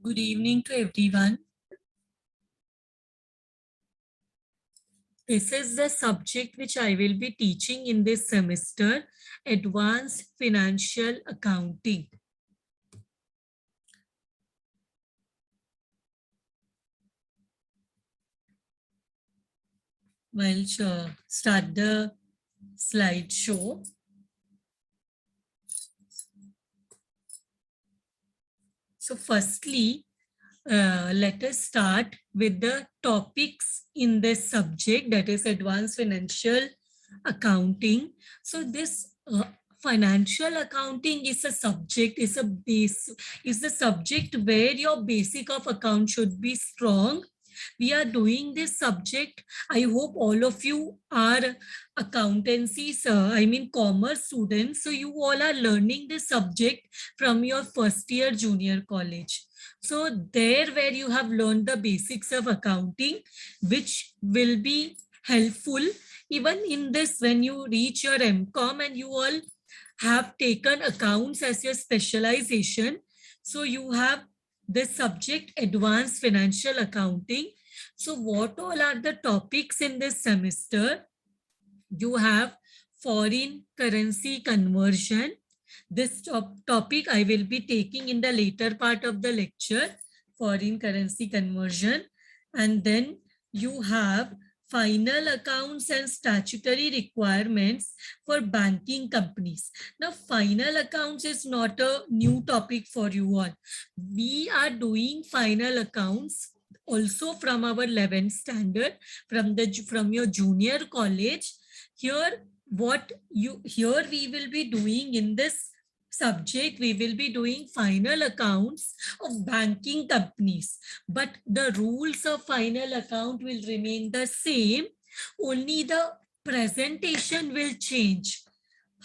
Good evening to everyone. This is the subject which I will be teaching in this semester, Advanced Financial Accounting. We'll start the slideshow. So firstly, let us start with the topics in this subject, that is Advanced Financial Accounting. So this financial accounting is a subject, is the subject where your basic of account should be strong. We are doing this subject. I hope all of you are accountancies, commerce students. So you all are learning this subject from your first year junior college. So there where you have learned the basics of accounting, which will be helpful even in this when you reach your MCOM and you all have taken accounts as your specialization. So you have this subject, Advanced Financial Accounting. So what all are the topics in this semester? You have foreign currency conversion. This topic I will be taking in the later part of the lecture, foreign currency conversion. And then you have final accounts and statutory requirements for banking companies. Now, final accounts is not a new topic for you all. We are doing final accounts also from our 11th standard, from your junior college. Here we will be doing in this subject, we will be doing final accounts of banking companies, but the rules of final account will remain the same, only the presentation will change.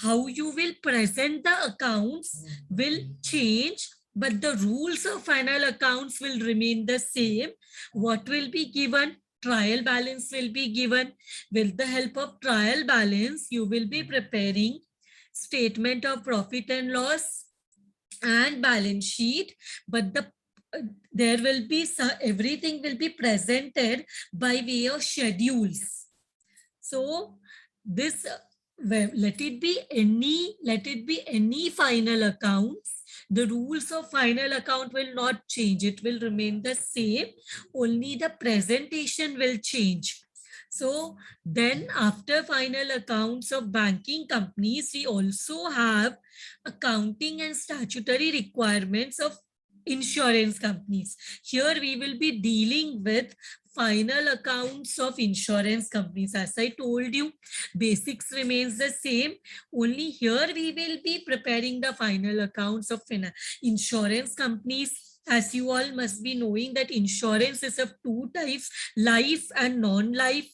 How you will present the accounts will change, but the rules of final accounts will remain the same. What will be given? Trial balance will be given. With the help of trial balance, you will be preparing statement of profit and loss and balance sheet, but there will be everything will be presented by way of schedules. So this let it be any final accounts. The rules of final account will not change. It will remain the same. Only the presentation will change. So then after final accounts of banking companies, we also have accounting and statutory requirements of insurance companies. Here we will be dealing with final accounts of insurance companies. As I told you, basics remains the same. Only here we will be preparing the final accounts of insurance companies. As you all must be knowing that insurance is of two types, life and non-life.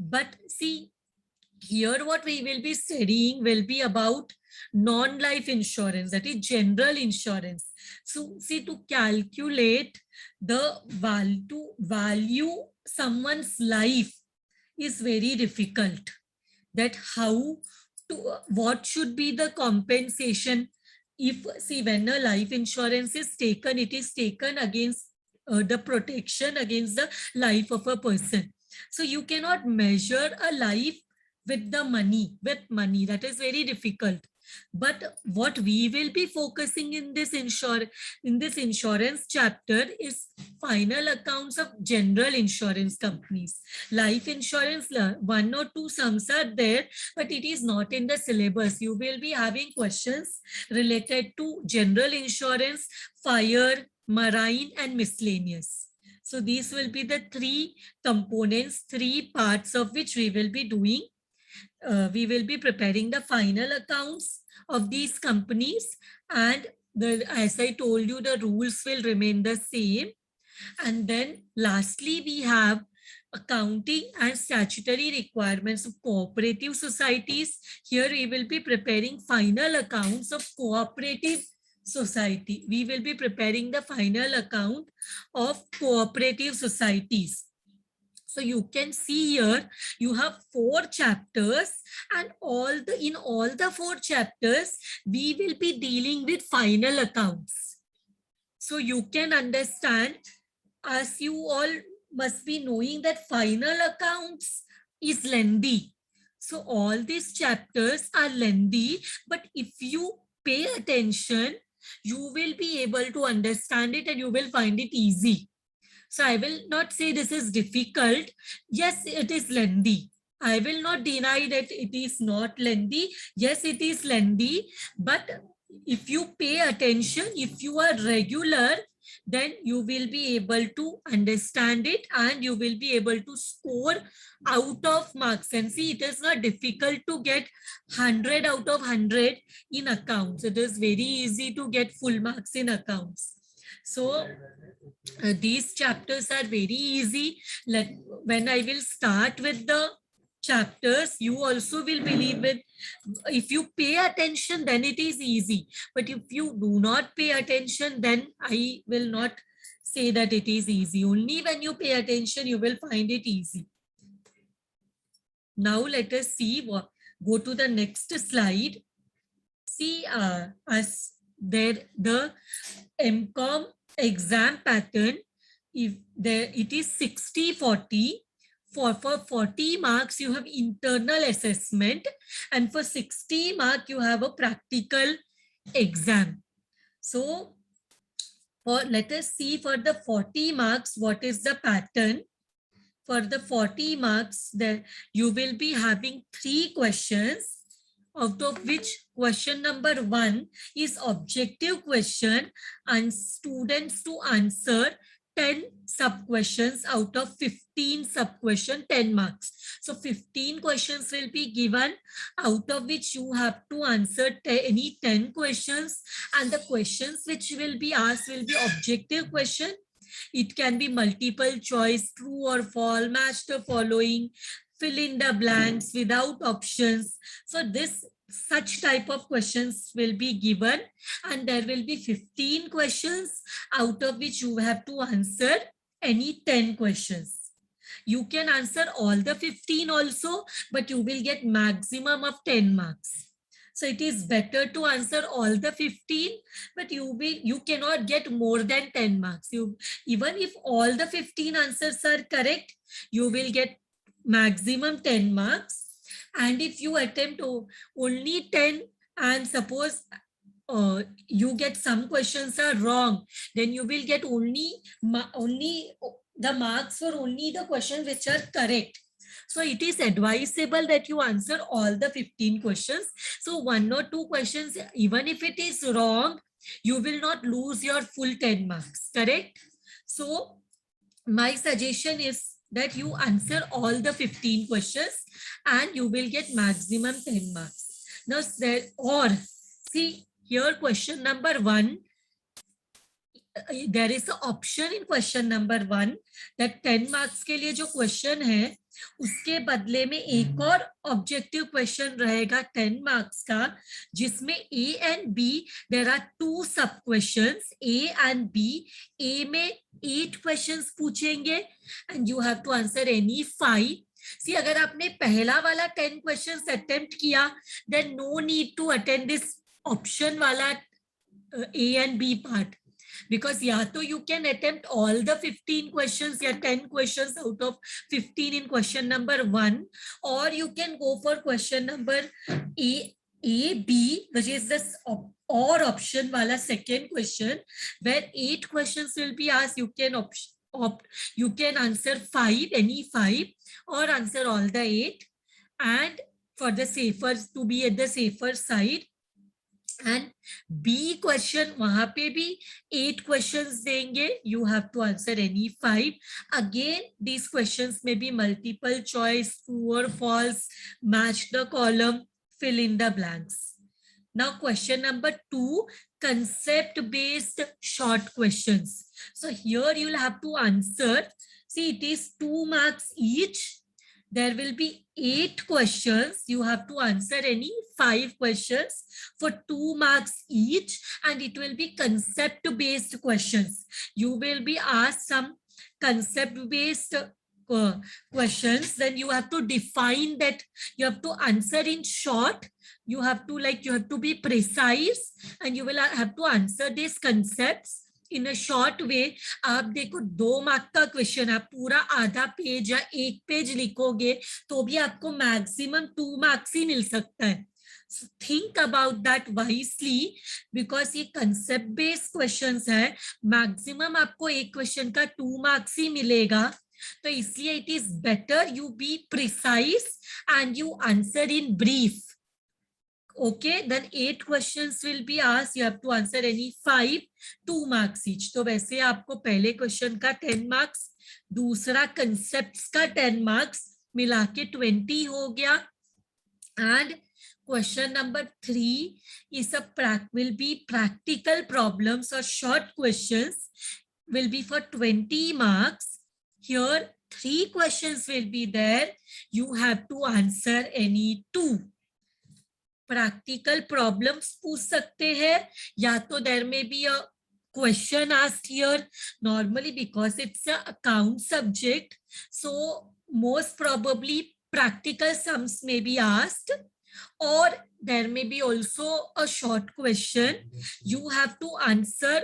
But see, here what we will be studying will be about non-life insurance, that is general insurance. So see, to calculate the value, to value someone's life is very difficult. That how to, what should be the compensation? If see, when a life insurance is taken, it is taken against the protection against the life of a person. So you cannot measure a life with the money, that is very difficult. But what we will be focusing in this insurance chapter is final accounts of general insurance companies. Life insurance, one or two sums are there, but it is not in the syllabus. You will be having questions related to general insurance, fire, marine, and miscellaneous. So these will be the three components, three parts of which we will be doing. We will be preparing the final accounts of these companies, and as I told you, the rules will remain the same. And then lastly, we have accounting and statutory requirements of cooperative societies. Here we will be preparing final accounts of cooperative society. We will be preparing the final account of cooperative societies. So you can see here, you have 4 chapters, and in all the 4 chapters, we will be dealing with final accounts. So you can understand, as you all must be knowing, that final accounts is lengthy. So all these chapters are lengthy, but if you pay attention, you will be able to understand it and you will find it easy. So I will not say this is difficult. Yes, it is lengthy. I will not deny that it is not lengthy. Yes, it is lengthy. But if you pay attention, if you are regular, then you will be able to understand it and you will be able to score out of marks. And see, it is not difficult to get 100 out of 100 in accounts. It is very easy to get full marks in accounts. So these chapters are very easy. When I will start with the chapters, you also will believe it. If you pay attention, then it is easy. But if you do not pay attention, then I will not say that it is easy. Only when you pay attention, you will find it easy. Now let us see what. Go to the next slide. See, as there the MCOM exam pattern, if there it is 60-40. For 40 marks you have internal assessment, and for 60 mark you have a practical exam. So let us see for the 40 marks what is the pattern. For the 40 marks, there you will be having 3 questions, out of which question number 1 is objective question, and students to answer 10 sub questions out of 15 sub question, 10 marks. So 15 questions will be given, out of which you have to answer any 10 questions, and the questions which will be asked will be objective question. It can be multiple choice, true or false, match the following, fill in the blanks without options. So this such type of questions will be given, and there will be 15 questions, out of which you have to answer any 10 questions. You can answer all the 15 also, but you will get maximum of 10 marks. So it is better to answer all the 15, but you cannot get more than 10 marks. Even if all the 15 answers are correct, you will get maximum 10 marks. And if you attempt only 10, and suppose you get some questions are wrong, then you will get only the marks for only the questions which are correct. So it is advisable that you answer all the 15 questions. So 1 or 2 questions, even if it is wrong, you will not lose your full 10 marks, correct? So my suggestion is that you answer all the 15 questions and you will get maximum 10 marks. Now, see here, question number 1, there is an option in question number 1 that 10 marks के लिए जो question है, उसके बदले में एक और objective question रहेगा 10 मार्क्स का, जिसमें A and B there are 2 सब questions A and B. A में 8 क्वेश्चंस पूछेंगे and you have to answer any 5. See, अगर आपने पहला वाला 10 क्वेश्चंस अटेम्प्ट किया, then no need to attend this option वाला A and B part. Because yeah, so you can attempt all the 15 questions, yeah, 10 questions out of 15 in question number 1, or you can go for question number A, B, which is this or option wala second question, where 8 questions will be asked. You can you can answer 5, any 5, or answer all the 8, and for the safer, to be at the safer side. And B question, वहां पे भी 8 questions देंगे. You have to answer any 5. Again, these questions may be multiple choice, true or false, match the column, fill in the blanks. Now, question number 2, concept-based short questions. So here you'll have to answer. See, it is 2 marks each. There will be 8 questions. You have to answer any 5 questions for 2 marks each, and it will be concept-based questions. You will be asked some concept-based questions. Then you have to define that. You have to answer in short. You have to be precise, and you will have to answer these concepts in a short way, आप देखो 2 mark का question, आप पूरा आधा page या 1 page लिखोगे तो भी आपको मैक्सिमम 2 मार्क्स ही मिल सकता है. Think about that wisely, because ये कंसेप्ट बेस्ड क्वेश्चंस है. मैक्सिमम आपको एक क्वेश्चन का 2 मार्क्स ही मिलेगा. तो इसलिए it is better you be precise and you answer in brief. Okay, then 8 questions will be asked. You have to answer any 5, 2 marks each. तो वैसे आपको पहले क्वेश्चन का 10 मार्क्स, दूसरा कंसेप्ट्स का 10 मार्क्स, मिला के 20 हो गया. And question number 3 is will be practical problems or short questions, will be for 20 marks. Here 3 questions will be there. You have to answer any 2. Practical problems पूछ सकते हैं, या तो देयर में be a question asked here. Normally because it's a account subject, so most probably practical sums may be asked, or there may be also a short question. You have to answer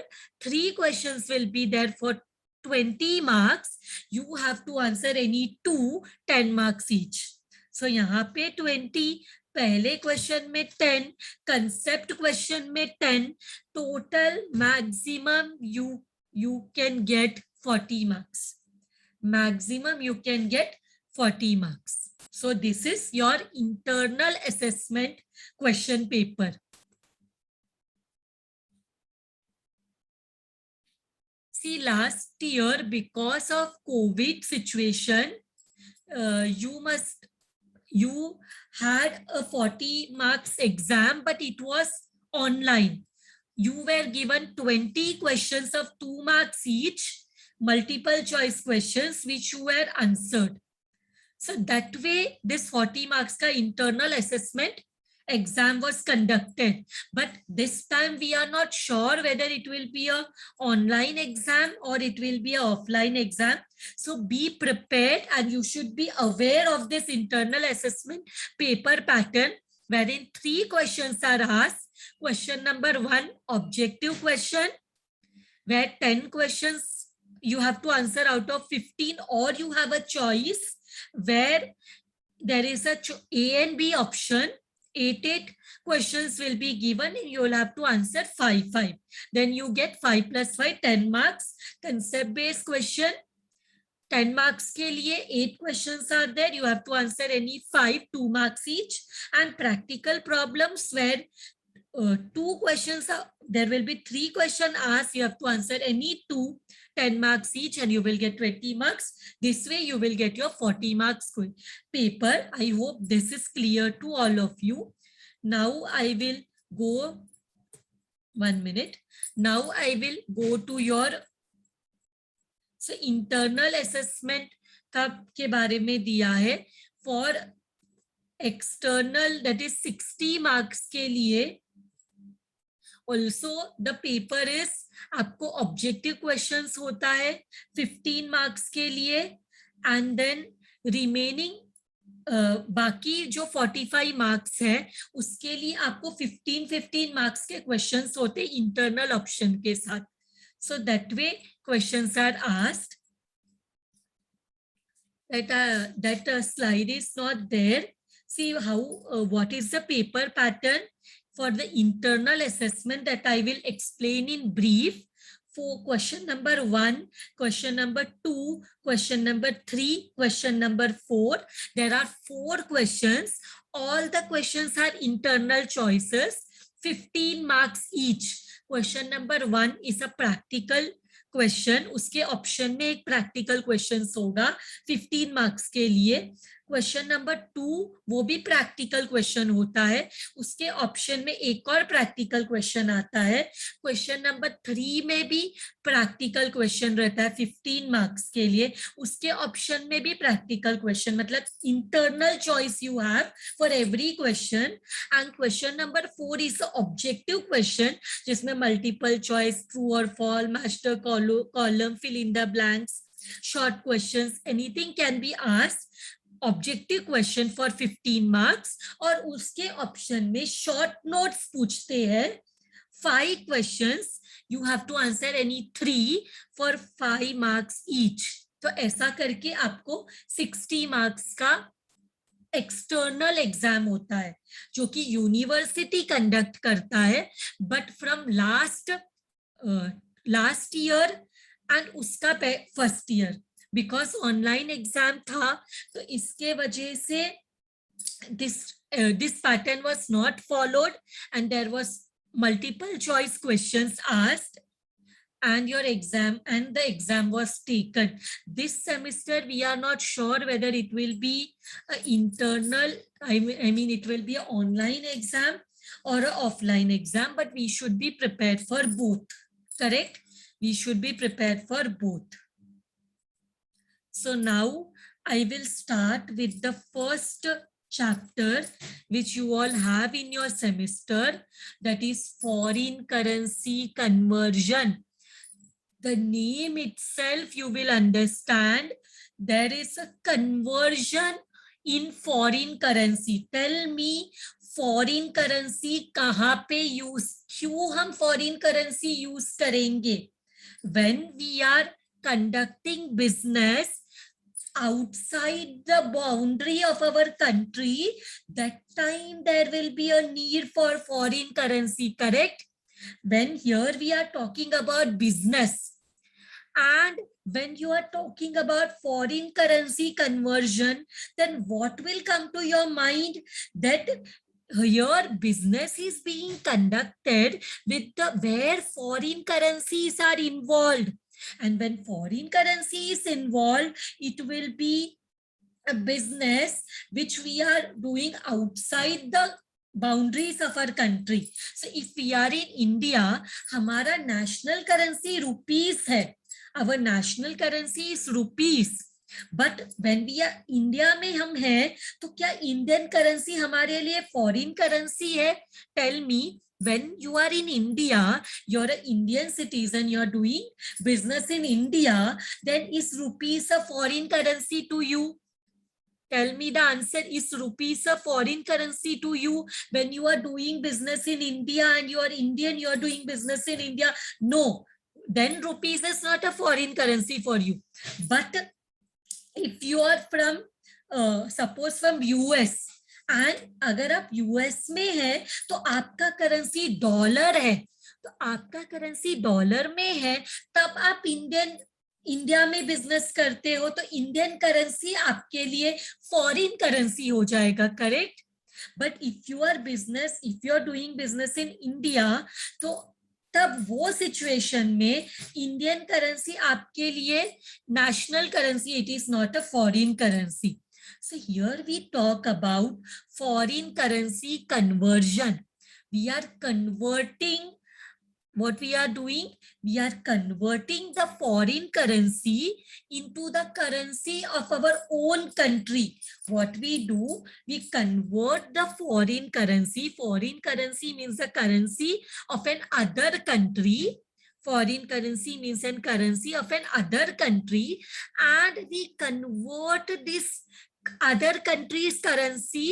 3 questions will be there for 20 marks. You have to answer any 2, 10 marks each. So यहाँ पे 20, पहले question में 10, concept question में 10, total maximum you can get 40 marks. Maximum you can get 40 marks. So this is your internal assessment question paper. See, last year because of COVID situation, you had a 40 marks exam, but it was online. You were given 20 questions of 2 marks each, multiple choice questions which you were answered. So that way this 40 marks ka internal assessment exam was conducted. But this time we are not sure whether it will be a online exam or it will be a offline exam. So be prepared, and you should be aware of this internal assessment paper pattern, wherein 3 questions are asked. Question number 1, objective question, where 10 questions you have to answer out of 15, or you have a choice where there is a A and B option. 8 questions will be given and you will have to answer 5. Then you get 5 plus 5, 10 marks. Concept based question, 10 marks ke liye 8 questions are there. You have to answer any 5, 2 marks each. And practical problems where 2 questions are, there will be 3 questions asked. You have to answer any 2, 10 marks each, and you will get 20 marks. This way you will get your 40 marks paper. I hope this is clear to all of you. Now I will go, 1 minute. Now I will go to your, so internal assessment का के बारे में दिया है. For external, that is 60 marks के लिए, also the paper is, आपको objective questions होता है 15 marks के लिए, and then remaining बाकी जो 45 marks है उसके लिए आपको 15 marks के questions होते internal option के साथ. So that way questions are asked. That slide is not there. See how what is the paper pattern for the internal assessment, that I will explain in brief. For question number 1, question number 2, question number 3, question number 4. There are 4 questions. All the questions are internal choices, 15 marks each. Question number 1 is a practical question, उसके option में एक practical question होगा 15 marks के लिए. Question number 2 वो भी practical question होता है, उसके ऑप्शन में एक और प्रैक्टिकल क्वेश्चन आता है. क्वेश्चन नंबर 3 में भी प्रैक्टिकल क्वेश्चन रहता है 15 मार्क्स के लिए, उसके ऑप्शन में भी प्रैक्टिकल क्वेश्चन, मतलब internal choice you have for every question. And question number 4 is objective question, जिसमें मल्टीपल चॉइस, ट्रू और false, match the column, fill in the blanks, short questions, anything can be asked. Objective question for 15 marks, और उसके option में short notes पूछते हैं 5 questions. You have to answer any 3 for 5 marks each. तो ऐसा करके आपको 60 मार्क्स का एक्सटर्नल एग्जाम होता है जो कि यूनिवर्सिटी कंडक्ट करता है, but from last year end उसका first year, because online exam था तो इसके वजह से this pattern was not followed and there was multiple choice questions asked and the exam was taken. This semester we are not sure whether it will be an internal, I mean it will be an online exam or an offline exam, but we should be prepared for both. Correct? We should be prepared for both. So now I will start with the first chapter which you all have in your semester, that is foreign currency conversion. The name itself you will understand there is a conversion in foreign currency. Tell me foreign currency kahan pe use, क्यों हम foreign currency use करेंगे? When we are conducting business outside the boundary of our country, that time there will be a need for foreign currency, correct? When here we are talking about business, and when you are talking about foreign currency conversion, then what will come to your mind? That your business is being conducted with where foreign currencies are involved. And when foreign currency is involved, it will be a business which we are doing outside the boundaries of our country. So if we are in India, हमारा national currency rupees है. Our national currency is rupees. But when we are India में हम हैं, तो क्या Indian currency हमारे लिए foreign currency है? Tell me. When you are in India, you're an Indian citizen, you're doing business in India, then is rupees a foreign currency to you? Tell me the answer. Is rupees a foreign currency to you when you are doing business in India and you are Indian, you are doing business in India? No. Then rupees is not a foreign currency for you. But if you are from, suppose from US, and अगर आप US में है तो आपका currency dollar है, तो आपका currency dollar में है, तब आप इंडिया में बिजनेस करते हो तो इंडियन करेंसी आपके लिए फॉरेन करेंसी हो जाएगा, correct? But if you are doing business in India, तो तब वो सिचुएशन में इंडियन करेंसी आपके लिए national currency, it is not a foreign currency. So here we talk about foreign currency conversion. We are converting, what we are doing? We are converting the foreign currency into the currency of our own country. What we do? We convert the foreign currency. Foreign currency means the currency of an other country. Foreign currency means a currency of an other country, and we convert this other countries currency,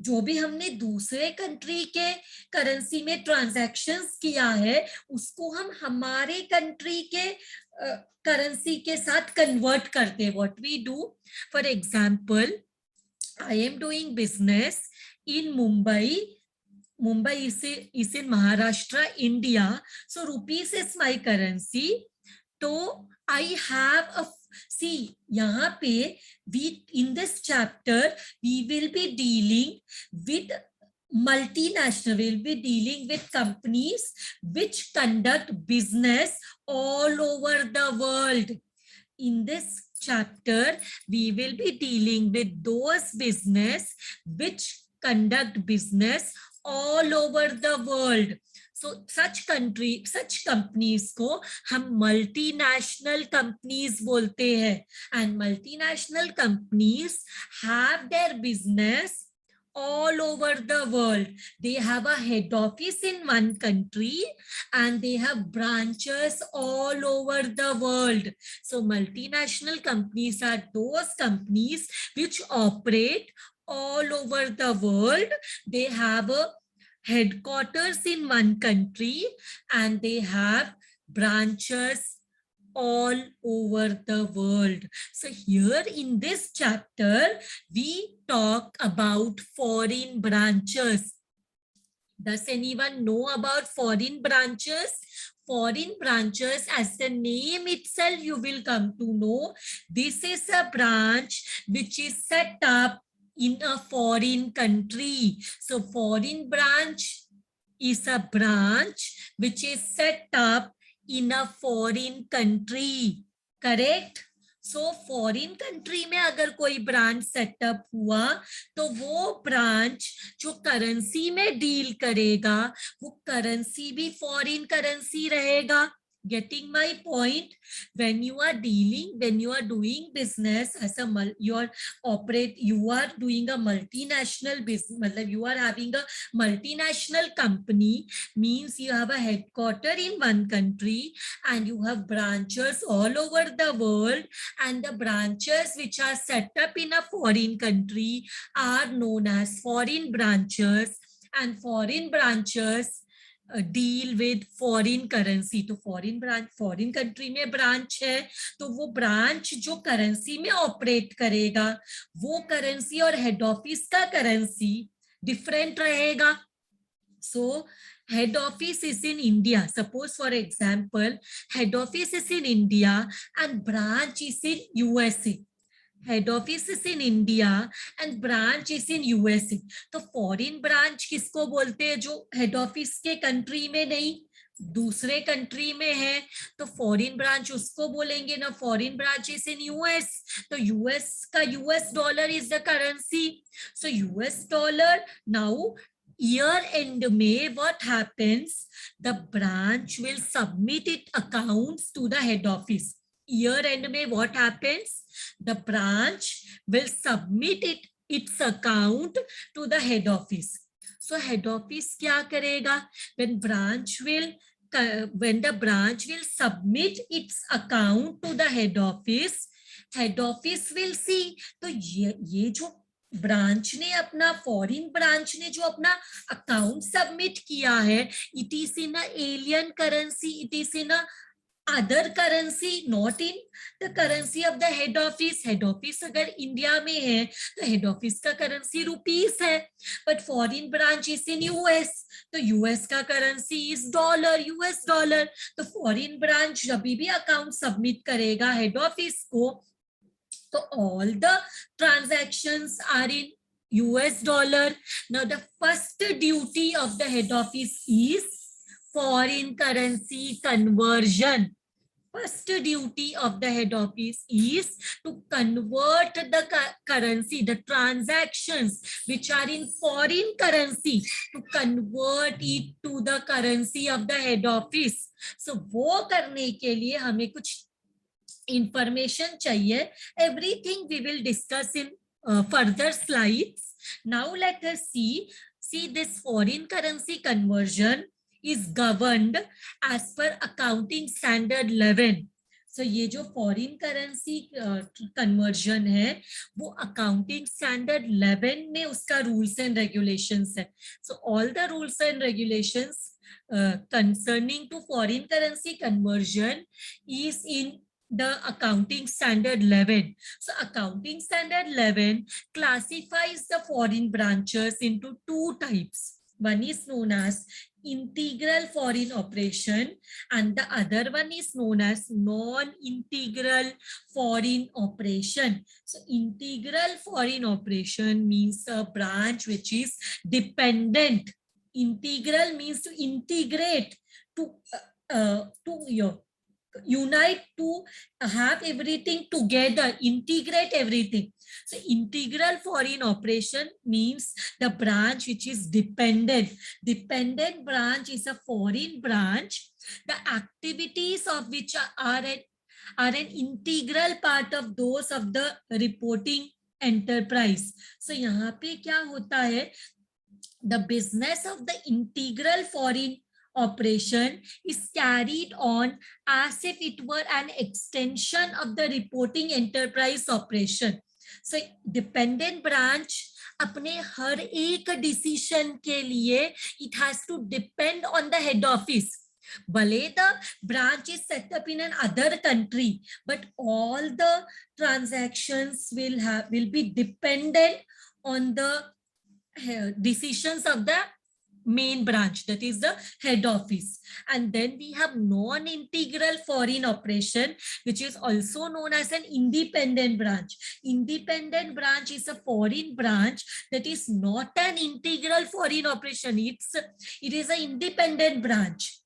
जो भी हमने दूसरे country के currency में transactions किया है उसको हम हमारे कंट्री के करेंसी के साथ कन्वर्ट करते हैं. What we do, for example, I am doing business in Mumbai is in Maharashtra, India. So rupees is my currency. So I have a, see, यहाँ पे we, in this chapter, we will be dealing with multinational, we'll be dealing with companies which conduct business all over the world. In this chapter, we will be dealing with those business which conduct business all over the world. So such companies को हम multinational companies बोलते हैं, and multinational companies have their business all over the world. They have a head office in one country and they have branches all over the world. So multinational companies are those companies which operate all over the world. They have a headquarters in one country and they have branches all over the world. So here in this chapter, we talk about foreign branches. Does anyone know about foreign branches? Foreign branches, as the name itself, you will come to know, this is a branch which is set up in a foreign country. So foreign branch is a branch which is set up in a foreign country. Correct? So foreign country में अगर कोई branch setup हुआ तो वो branch जो currency में deal करेगा वो करेंसी भी फॉरेन करेंसी रहेगा. Getting my point? When you are dealing, when you are doing business as a you are doing a multinational business, you are having a multinational company, means you have a headquarter in one country and you have branches all over the world, and the branches which are set up in a foreign country are known as foreign branches, and foreign branches deal with foreign currency. तो foreign country में branch है तो वो branch जो currency में operate करेगा वो currency और हेड ऑफिस का करेंसी डिफरेंट रहेगा. सो head office is in India. Suppose for example, head office is in India and branch is in USA. Head office is in India and branch is in USA. तो foreign branch किसको बोलते हैं? जो head office के country में नहीं दूसरे country में है तो फॉरेन ब्रांच उसको बोलेंगे ना. Foreign branch is in US तो यूएस का US dollar is the currency. So US dollar. Now year end में what happens? The branch will submit its accounts to the head office. Year end में what happens? The branch will submit its account to the head office. So head office क्या करेगा? When the branch will submit its account to the head office will see. तो ये जो branch ने अपना foreign branch ने जो अपना अकाउंट सबमिट किया है, it is in a alien currency, it is in a other currency, not in the currency of the head office. Head office अगर इंडिया में है तो हेड ऑफिस का करेंसी रुपीस है, but foreign branch is in US तो US का currency is dollar, US dollar. तो foreign branch जब भी अकाउंट सबमिट करेगा हेड ऑफिस को तो all the transactions are in US dollar. Now the first duty of the head office is foreign currency conversion. First duty of the head office is to convert the currency, the transactions which are in foreign currency, to convert it to the currency of the head office. So वो करने के लिए हमें कुछ information चाहिए. Everything we will discuss in further slides. Now let us see this foreign currency conversion is governed as per accounting standard 11. So ये जो foreign currency conversion है वो accounting standard 11 में उसका rules and regulations है. So all the rules and regulations concerning to foreign currency conversion is in the accounting standard 11. So accounting standard 11 classifies the foreign branches into two types. One is known as integral foreign operation and the other one is known as non-integral foreign operation. So integral foreign operation means a branch which is dependent. Integral means to integrate, to unite, to have everything together, integrate everything. So integral foreign operation means the branch which is dependent. Dependent branch is a foreign branch, the activities of which are an integral part of those of the reporting enterprise. So यहाँ पे क्या होता है? The business of the integral foreign operation is carried on as if it were an extension of the reporting enterprise operation. So dependent branch अपने हर एक decision के लिए it has to depend on the head office. भले the branch is set up in an other country, but all the transactions will be dependent on the decisions of the main branch, that is the head office. And then we have non-integral foreign operation, which is also known as an independent branch. Independent branch is a foreign branch that is not an integral foreign operation. It is an independent branch.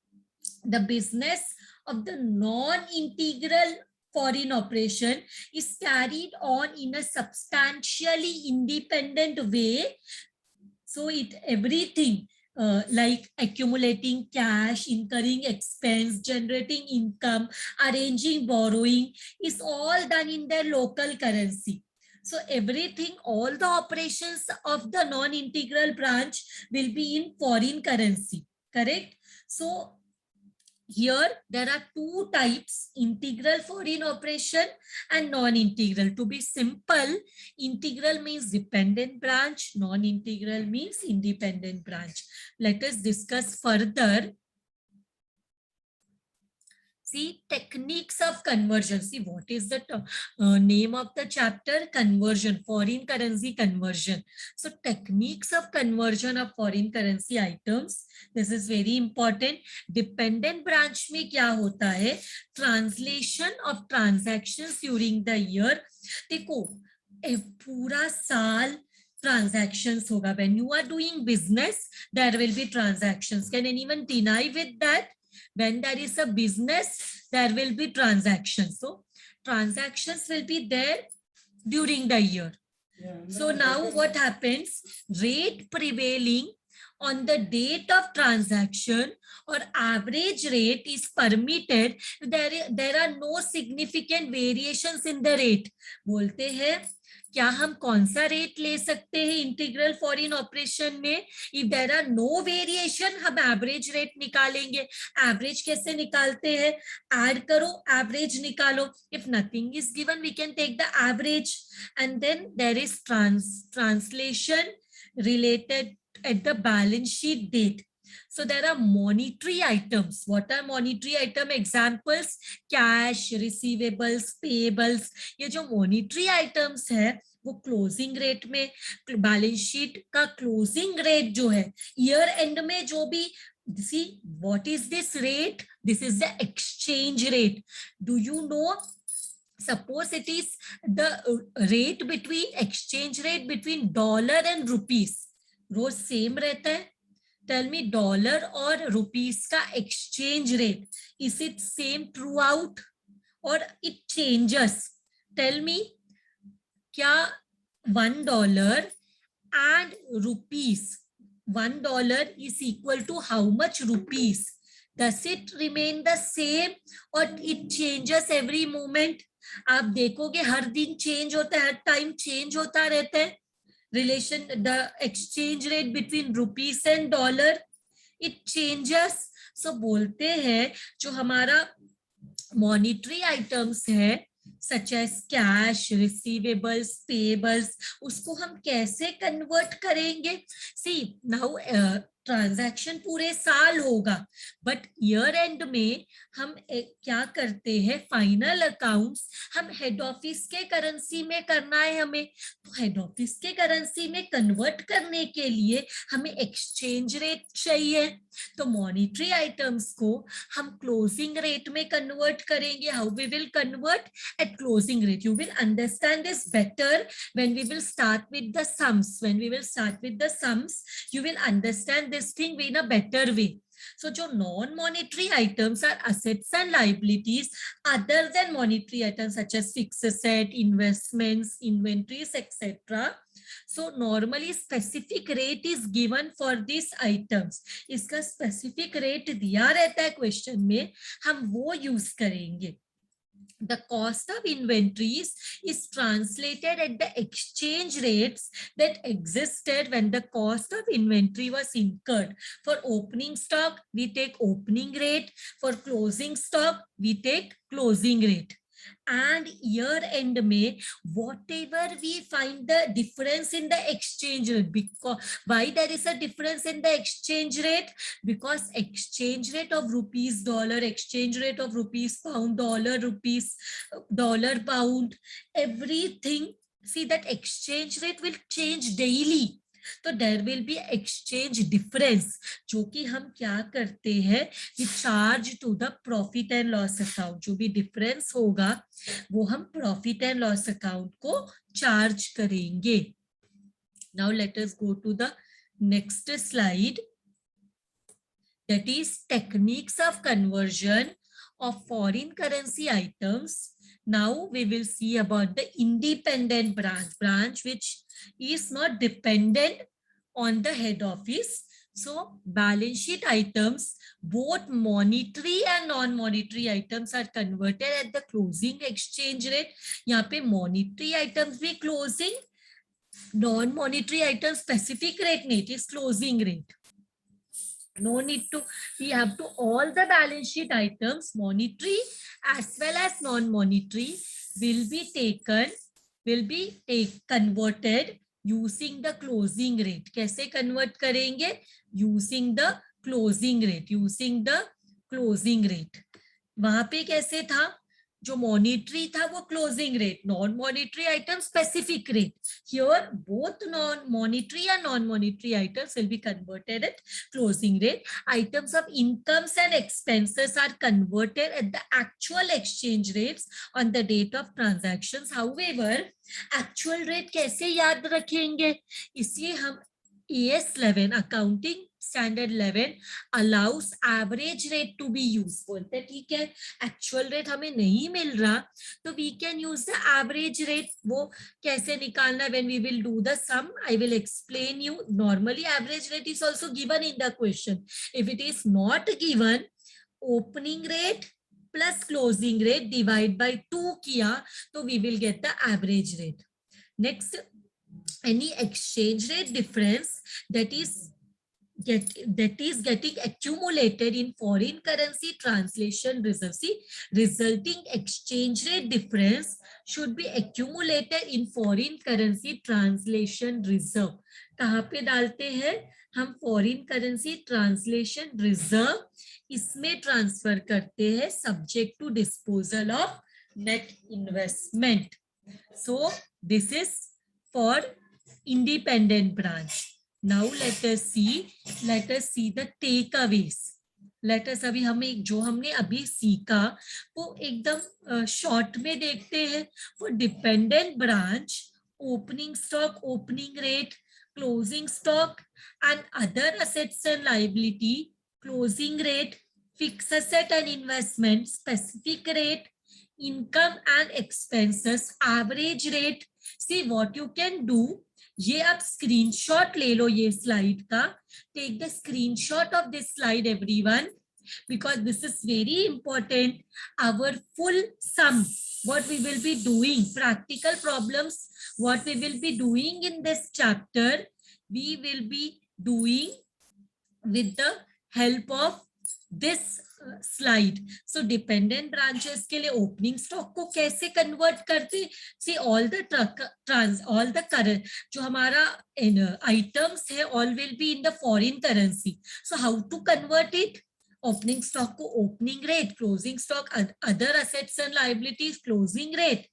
The business of the non-integral foreign operation is carried on in a substantially independent way. So everything like accumulating cash, incurring expense, generating income, arranging borrowing is all done in their local currency. So everything, all the operations of the non-integral branch will be in foreign currency, correct? So here there are two types, integral foreign operation and non-integral. To be simple, integral means dependent branch, non-integral means independent branch. Let us discuss further. See, techniques of conversion. See, what is the name of the chapter? Conversion, foreign currency conversion. So techniques of conversion of foreign currency items. This is very important. Dependent branch में क्या होता है? Translation of transactions during the year. देखो, पूरा साल transactions होगा. When you are doing business, there will be transactions. Can anyone deny with that? When there is a business, there will be transactions. So transactions will be there during the year. So now what happens? Rate prevailing on the date of transaction or average rate is permitted. There are no significant variations in the rate. बोलते हैं क्या हम कौन सा rate ले सकते हैं integral foreign operation में? If there are no variation, हम एवरेज रेट निकालेंगे. एवरेज कैसे निकालते हैं? ऐड करो, एवरेज निकालो. If nothing is given, we can take the average. And then there is translation related at the balance sheet date. So there are monetary items. What are monetary item examples? Cash, receivables, payables. ये जो monetary items है वो closing rate में, balance sheet का closing rate जो है year and में जो भी, see what is this rate? This is the exchange rate. Do you know? Suppose it is the rate between exchange rate between dollar and rupees. रोज same रहता है. Tell me, dollar और rupees का exchange rate, is it same throughout or it changes? Tell me, क्या $1 and rupees, $1 is equal to how much rupees? Does it remain the same or it changes every moment? आप देखोगे हर दिन change होता है, हर time change होता रहता है. Relation, the exchange rate between rupees and dollar, it changes. So बोलते हैं जो हमारा monetary items है such as cash, receivables, payables, उसको हम कैसे कन्वर्ट करेंगे? See now ट्रांजैक्शन पूरे साल होगा, बट ईयर एंड में हम क्या करते हैं? फाइनल अकाउंट्स हम हेड ऑफिस के करेंसी में करना है हमें. तो हेड ऑफिस के करेंसी में कन्वर्ट करने के लिए हमें एक्सचेंज रेट चाहिए. तो मॉनिटरी आइटम्स को हम क्लोजिंग रेट में कन्वर्ट करेंगे. How we will convert? At closing rate. You will understand this better when we will start with the sums. When we will start with the sums, you will understand this thing in a better way. So जो non-monetary items are assets and liabilities other than monetary items such as fixed asset, investments, inventories, etc. So normally specific rate is given for these items. इसका specific rate दिया रहता है question में, हम वो use करेंगे. The cost of inventories is translated at the exchange rates that existed when the cost of inventory was incurred. For opening stock, we take opening rate. For closing stock, we take closing rate. and year end में whatever we find the difference in the exchange rate, because why there is a difference in the exchange rate, because exchange rate of rupees dollar, exchange rate of rupees pound, dollar rupees, dollar pound, everything, see that exchange rate will change daily. तो there will be exchange difference, जो कि हम क्या करते हैं, कि charge to the profit and loss account, जो भी डिफरेंस होगा वो हम प्रॉफिट एंड लॉस अकाउंट को चार्ज करेंगे. Now let us go to the next slide, that is techniques of conversion of foreign currency items. Now we will see about the independent branch which is not dependent on the head office. So balance sheet items, both monetary and non-monetary items are converted at the closing exchange rate. यहाँ पे monetary items भी closing, non-monetary items specific rate नहीं, it is closing rate. No need to, we have to all the balance sheet items, monetary as well as non-monetary, will be converted using the closing rate. कैसे convert करेंगे? Using the closing rate, using the closing rate. वहां पे कैसे था, जो monetary था वो closing rate, non monetary item specific rate. Here both non monetary and non monetary items will be converted at closing rate. Items of incomes and expenses are converted at the actual exchange rates on the date of transactions. However actual rate कैसे याद रखेंगे, इसलिए हम AS 11 accounting standard 11 allows average rate to be use. बोलते ठीक है actual rate हमें नहीं मिल रहा तो we can use the average rate. वो कैसे निकालना, when we will do the sum I will explain you. Normally average rate is also given in the question. If it is not given, opening rate plus closing rate divide by 2 किया तो we will get the average rate. Next, any exchange rate difference that is getting accumulated in foreign currency translation reserve. See, resulting exchange rate difference should be accumulated in foreign currency translation reserve. कहाँ पे डालते हैं हम? foreign currency translation reserve, इसमें transfer करते हैं subject to disposal of net investment. So this is for independent branch. Now let us see the takeaways. Let us अभी हमें जो हमने अभी सीखा वो एकदम शॉर्ट में देखते हैं. For dependent branch, opening stock, opening rate, closing stock and other assets and liability, closing rate, fixed asset and investment, specific rate, income and expenses, average rate. See what you can do, ये आप screenshot ले लो ये slide का. Take the screenshot of this slide everyone, because this is very important. Our full sum, what we will be doing, practical problems, what we will be doing in this chapter, we will be doing with the help of this slide. So dependent branches के लिए opening stock को कैसे convert करते? See all the current जो हमारा items है all will be in the foreign currency. So how to convert it? Opening stock को opening rate, closing stock other assets and liabilities closing rate,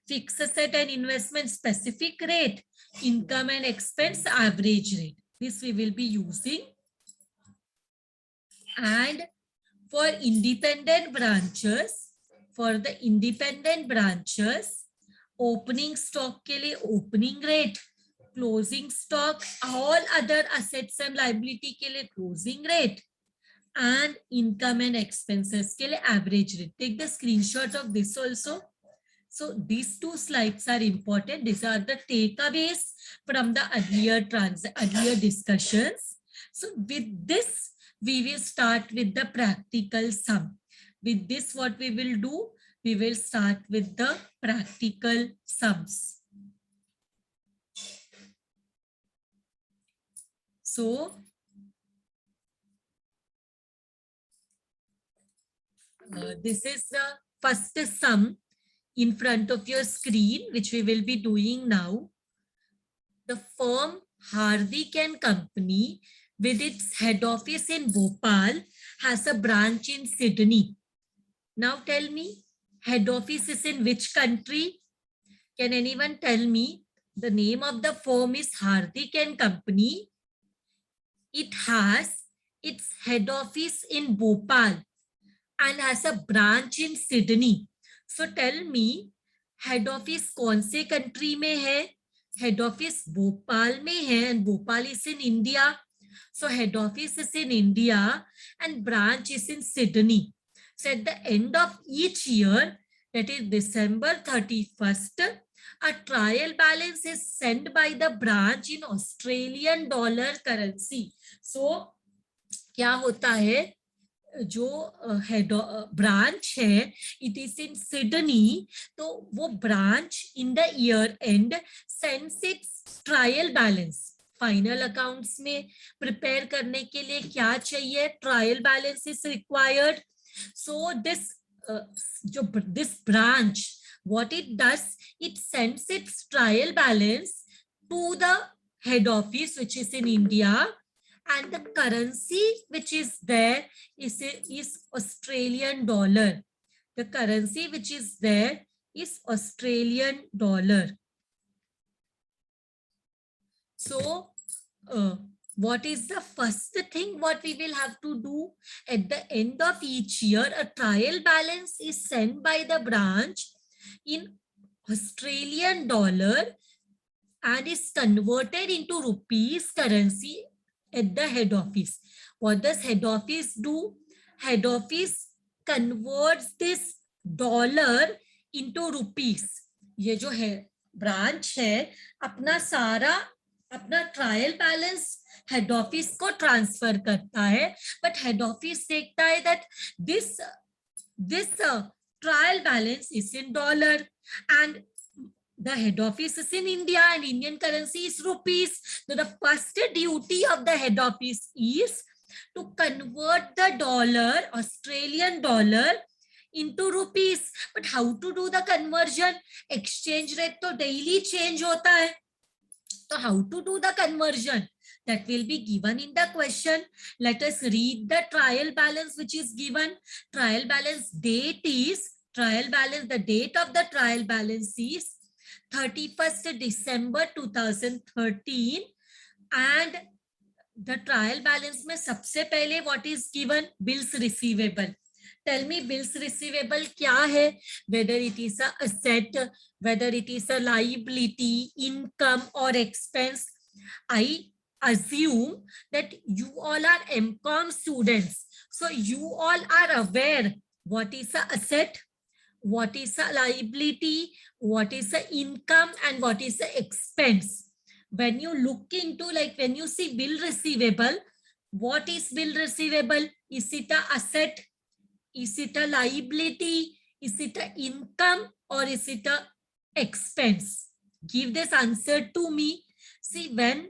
fixed asset and investment specific rate, income and expense average rate. This we will be using. And for independent branches, opening stock के लिए opening rate, closing stock, all other assets and liability के लिए closing rate, and income and expenses के लिए average rate. Take the screenshot of this also. So these two slides are important. These are the takeaways from the earlier discussions. So with this, we will start with the practical sum. With this, what we will do, we will start with the practical sums. So, this is the first sum. in front of your screen, which we will be doing now. The firm Hardik and Company, with its head office in Bhopal, has a branch in Sydney. Now tell me, head office is in which country? Can anyone tell me? The name of the firm is Hardik and Company. It has its head office in Bhopal and has a branch in Sydney. So tell me, head office कौन से country में है? Head office Bhopal में है and Bhopal is in India. So head office is in India and branch is in Sydney. So at the end of each year, that is December 31st, a trial balance is sent by the branch in Australian dollar currency. So क्या होता है, जो head branch है it is in Sydney, तो वो branch in the year and sends it's trial balance. Final accounts में prepare करने के लिए क्या चाहिए? Trial balance is required. So this branch what it does, it sends its trial balance to the head office which is in India, and the currency which is there is Australian dollar. The currency which is there is Australian dollar. So what is the first thing what we will have to do? At the end of each year, a trial balance is sent by the branch in Australian dollar and is converted into rupees currency at the head office. What does head office do? Head office converts this dollar into rupees. ये जो है branch है अपना सारा अपना trial balance head office को transfer करता है, बट हेड ऑफिस देखता है that this trial balance is in dollar and the head office is in India and Indian currency is rupees. So the first duty of the head office is to convert the dollar, Australian dollar, into rupees. But how to do the conversion? Exchange rate to daily change hota hai. So how to do the conversion? That will be given in the question. Let us read the trial balance which is given. Trial balance date is, the date of the trial balance is 31st December 2013 and the trial balance में सबसे पहले what is given? Bills receivable. Tell me bills receivable क्या है? Whether it is a asset, whether it is a liability, income or expense. I assume that you all are MCOM students. So you all are aware what is a asset, what is a liability, what is the income and what is the expense. When you look into, like when you see bill receivable, what is bill receivable? Is it a asset? Is it a liability? Is it a income or is it a expense? Give this answer to me. See, when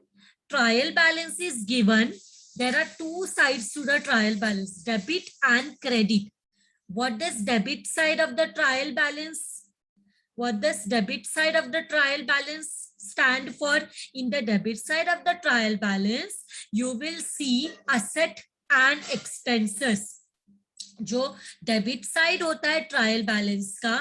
trial balance is given, there are two sides to the trial balance, debit and credit. What does debit side of the trial balance? What does debit side of the trial balance stand for? In the debit side of the trial balance, you will see asset and expenses. जो debit side होता है trial balance का,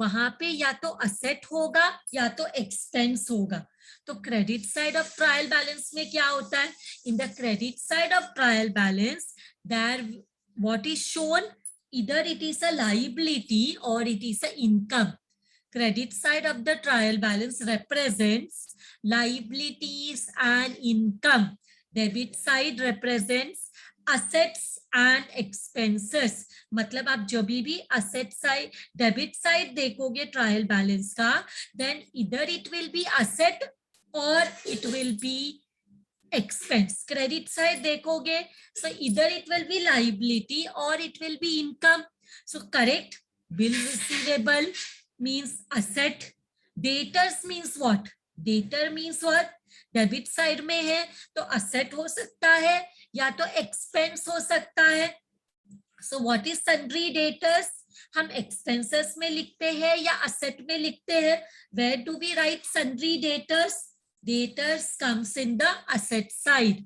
वहां पे या तो asset होगा या तो एक्सपेंस होगा. तो credit side of trial balance में क्या होता है? In the credit side of trial balance there what is shown, either it is a liability or it is a income. Credit side of the trial balance represents liabilities and income. Debit side represents assets and expenses. मतलब आप जब भी asset side, debit side देखोगे trial balance का, then either it will be asset or it will be expense. Credit side देखोगे, so either it will be liability or it will be income. So correct. Bill receivable means asset. Debtors means what? Debtor means what? Debit side में है तो asset हो सकता है या तो expense हो सकता है. So what is sundry debtors? हम एक्सपेंसेस में लिखते हैं या असेट में लिखते हैं? Where do we write sundry debtors? Debtors comes in the asset side.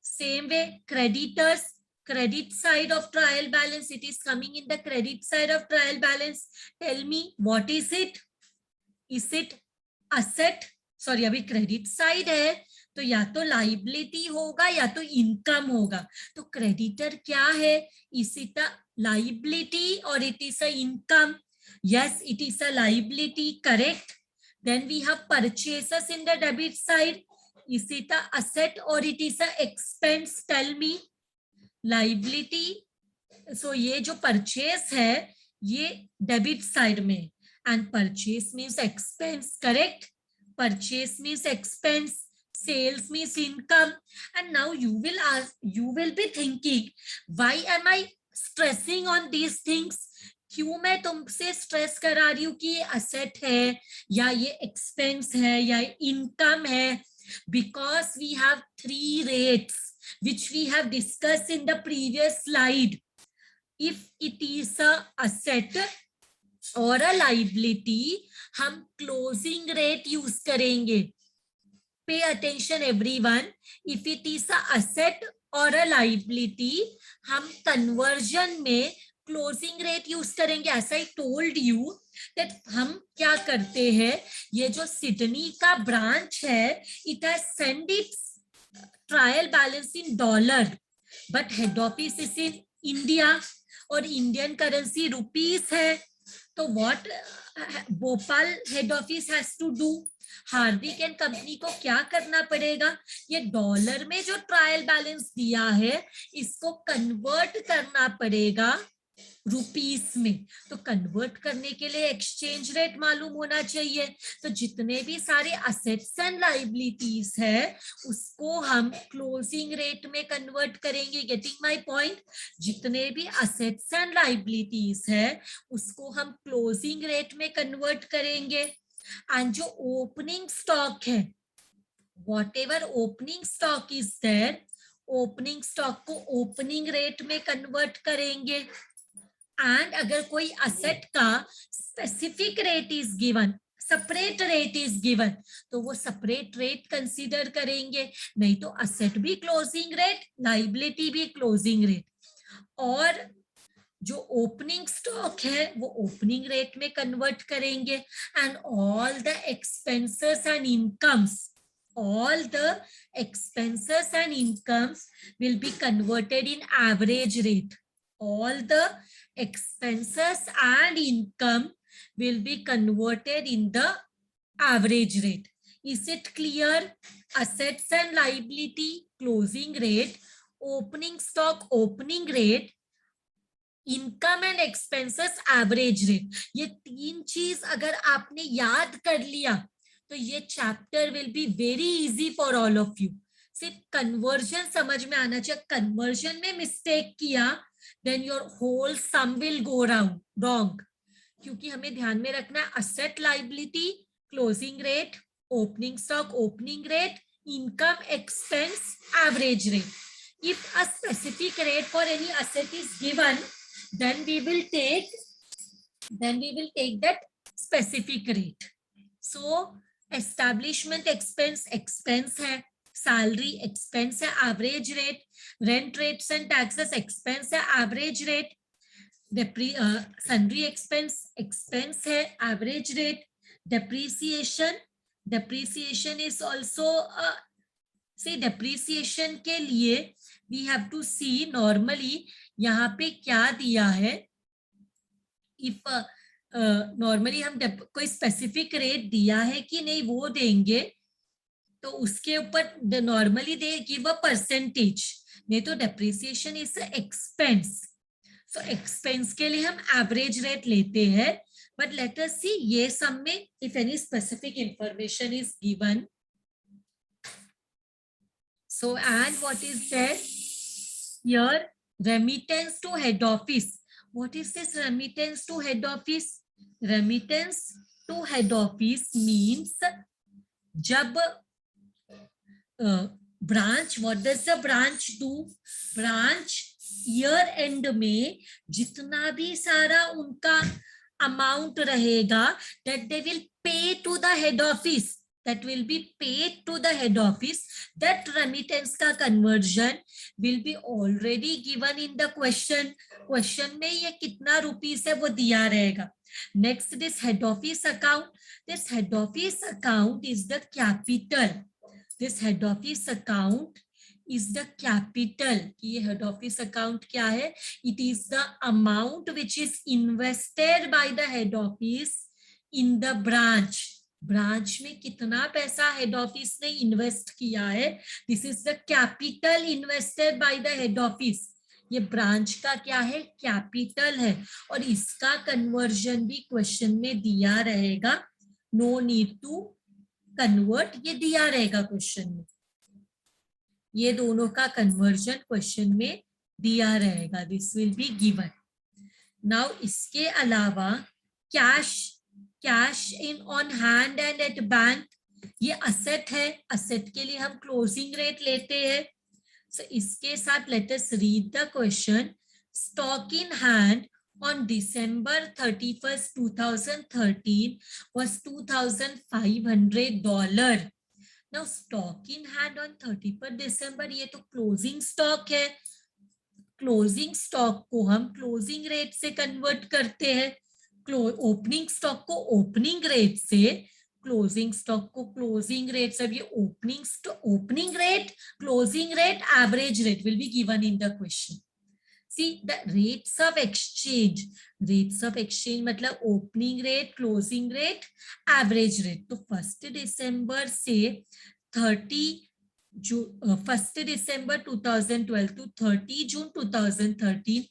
Same way, creditors, credit side of trial balance, it is coming in the credit side of trial balance. Tell me, what is it? Is it asset? Sorry, अभी credit side है, तो या तो liability होगा या तो income होगा. तो creditor क्या है? Is it a liability or it is a income? Yes, it is a liability, correct. Then we have purchases in the debit side. Is it a asset or it is a expense? Tell me. Liability. So ये जो purchase है ये debit side में, and purchase means expense, correct? Purchase means expense, sales means income. And now you will be thinking, why am I stressing on these things? क्यों मैं तुमसे stress करा रही हूँ कि ये असेट है या ये एक्सपेंस है या इनकम है? Because we have 3 rates which we have discussed in the previous slide. If it is a asset or a liability, हम closing rate use करेंगे. Pay attention everyone. If it is a asset or a liability, हम conversion में closing rate use करेंगे. As I told you that हम क्या करते हैं, ये जो सिडनी का ब्रांच है, it has sent its trial balance in dollar, but head office is in India और Indian currency rupees है. तो what Bhopal head office has to do? Hardik and company को क्या करना पड़ेगा? ये डॉलर में जो ट्रायल बैलेंस दिया है इसको कन्वर्ट करना पड़ेगा रुपीस में. तो कन्वर्ट करने के लिए एक्सचेंज रेट मालूम होना चाहिए. तो जितने भी सारे असेट्स एंड लायबिलिटीज है उसको हम क्लोजिंग रेट में कन्वर्ट करेंगे. Getting my point? जितने भी असेट्स एंड लायबिलिटीज है उसको हम क्लोजिंग रेट में कन्वर्ट करेंगे. एंड जो ओपनिंग स्टॉक है, whatever opening stock is there, opening stock को ओपनिंग रेट में कन्वर्ट करेंगे. एंड अगर कोई असेट का specific rate is given, separate rate is given, तो वो सेपरेट रेट कंसीडर करेंगे. नहीं तो असेट भी क्लोजिंग रेट, लायबिलिटी भी क्लोजिंग रेट. और जो ओपनिंग स्टॉक है वो ओपनिंग रेट में कन्वर्ट करेंगे. And all the expenses and incomes, all the expenses and incomes will be converted in average rate. All the expenses and income will be converted in the average rate. Is it clear? Assets and liability closing rate, opening stock opening rate, income and expenses average rate. ये 3 चीज अगर आपने याद कर लिया तो ये chapter will be very easy for all of you. सिर्फ कन्वर्जन समझ में आना चाहिए. कन्वर्जन में मिस्टेक किया then your whole sum will go wrong. क्योंकि हमें ध्यान में रखना है asset liability closing rate, opening stock opening rate, income expense average rate. If a specific rate for any asset is given, then we will take that specific rate. So establishment expense expense है, salary expense है, average rate, rent rates and taxes expense है, average rate, sundry expense है, average rate, depreciation is also see depreciation के लिए we have to see normally यहाँ पे क्या दिया है. इफ नॉर्मली हम कोई स्पेसिफिक रेट दिया है कि नहीं वो देंगे तो उसके ऊपर normally they give a percentage. नहीं तो depreciation is expense. So expense के लिए हम एवरेज रेट लेते हैं. बट लेट अस सी ये सम में if any specific information is given. So and what is that here? Remittance to head office. What is this remittance to head office? Remittance to head office means jab branch, what does the branch do? Branch year and में जितना भी सारा उनका amount रहेगा, that they will pay to the head office, that will be paid to the head office, that remittance का conversion will be already given in the question में ये कितना रुपीस है वो दिया रहेगा. Next, this head office account. This head office account is the capital. This head office account is the capital. कि ये head office account क्या है? It is the amount which is invested by the head office in the branch. Branch में कितना पैसा head office ने invest किया है, this is the capital invested by the head office. ये ब्रांच का क्या है? कैपिटल है. और इसका कन्वर्जन भी क्वेश्चन में दिया रहेगा. नो नीड टू कन्वर्ट, ये दिया रहेगा क्वेश्चन में. ये दोनों का कन्वर्जन क्वेश्चन में दिया रहेगा. This will be given. Now इसके अलावा cash in on hand and at bank, ये असेट है. असेट के लिए हम क्लोजिंग रेट लेते हैं. सो इसके साथ let us read the question. Stock in hand on December 31st, 2013 was $2,500. Now stock in hand on 31st December, ये तो क्लोजिंग स्टॉक है. क्लोजिंग स्टॉक को हम क्लोजिंग रेट से कन्वर्ट करते हैं. ओपनिंग स्टॉक को ओपनिंग रेट से, क्लोजिंग स्टॉक को क्लोजिंग रेट से. ये opening rate, closing rate, average rate will be given in the question. See the rates of exchange. Rates of exchange मतलब opening rate, closing rate, average rate. तो 1 दिसंबर से 1 दिसंबर 2012 to 30 June 2013,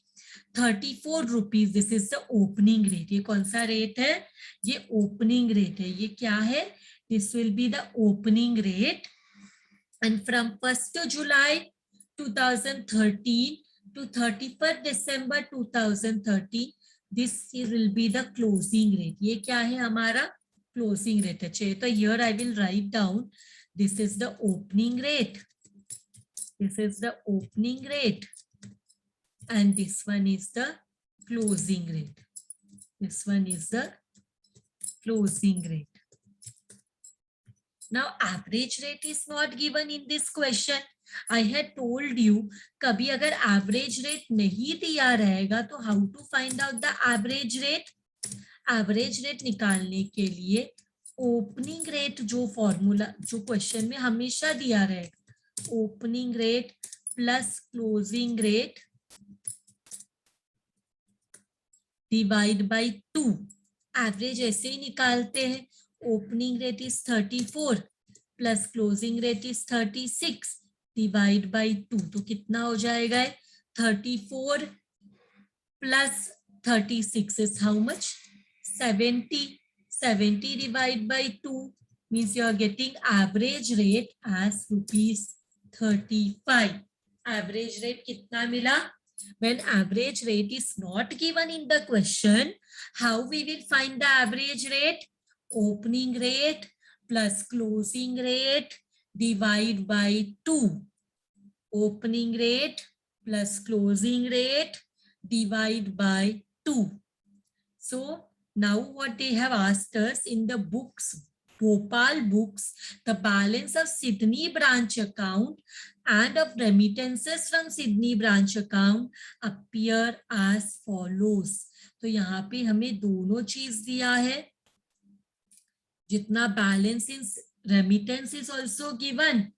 34 rupees. This is the opening rate. ये कौन सा rate है? ये opening rate है. ये क्या है? This will be the opening rate. And from 1 July 2013 to 31st December 2013, this will be the closing rate. ये क्या है? हमारा closing rate है. चलिए तो here I will write down, this is the opening rate, this is the opening rate, and this one is the closing rate. This one is the closing rate. Now average rate is not given in this question. I had told you, कभी अगर average rate नहीं दिया रहेगा तो how to find out the average rate. Average rate निकालने के लिए opening rate, जो फॉर्मूला जो क्वेश्चन में हमेशा दिया रहेगा, opening rate plus closing rate divide by 2. Average ऐसे ही निकालते हैं. Opening rate is 34 plus closing rate is 36 divide by 2. तो कितना हो जाएगा? 34 plus 36 is how much? 70. 70 divide by 2 means you are getting average rate as ₹35. Average rate कितना मिला? When average rate is not given in the question, how we will find the average rate? Opening rate plus closing rate divide by 2. Opening rate plus closing rate divide by 2. So now what they have asked us in the books, Bhopal books, the balance of Sydney branch account and of remittances from Sydney branch account appear as follows. तो यहाँ पे हमें दोनों चीज दिया है. जितना balance in remittance is also given,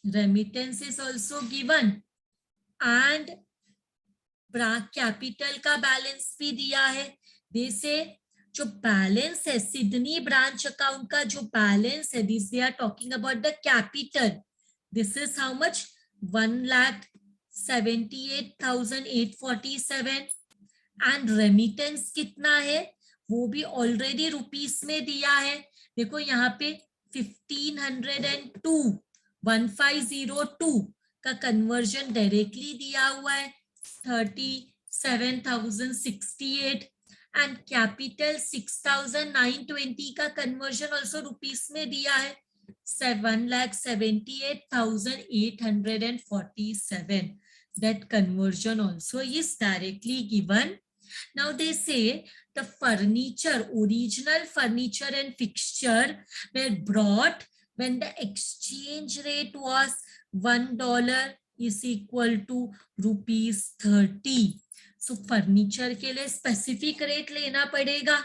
remittance is also given, and capital का बैलेंस भी दिया है. जैसे जो बैलेंस है सिडनी ब्रांच अकाउंट का, जो बैलेंस है, this they are talking about the capital. This is how much? 1,78,847. And remittance कितना है वो भी ऑलरेडी रुपीस में दिया है. देखो यहाँ पे 1502 का कन्वर्जन डायरेक्टली दिया हुआ है, 37,068. एंड कैपिटल 6,920 का कन्वर्जन ऑल्सो रुपीस में दिया है, 7,78,847. that conversion also is directly given. Now they say the furniture, original furniture and fixture were brought when the exchange rate was $1 is equal to ₹30. So furniture के लिए specific rate लेना पड़ेगा.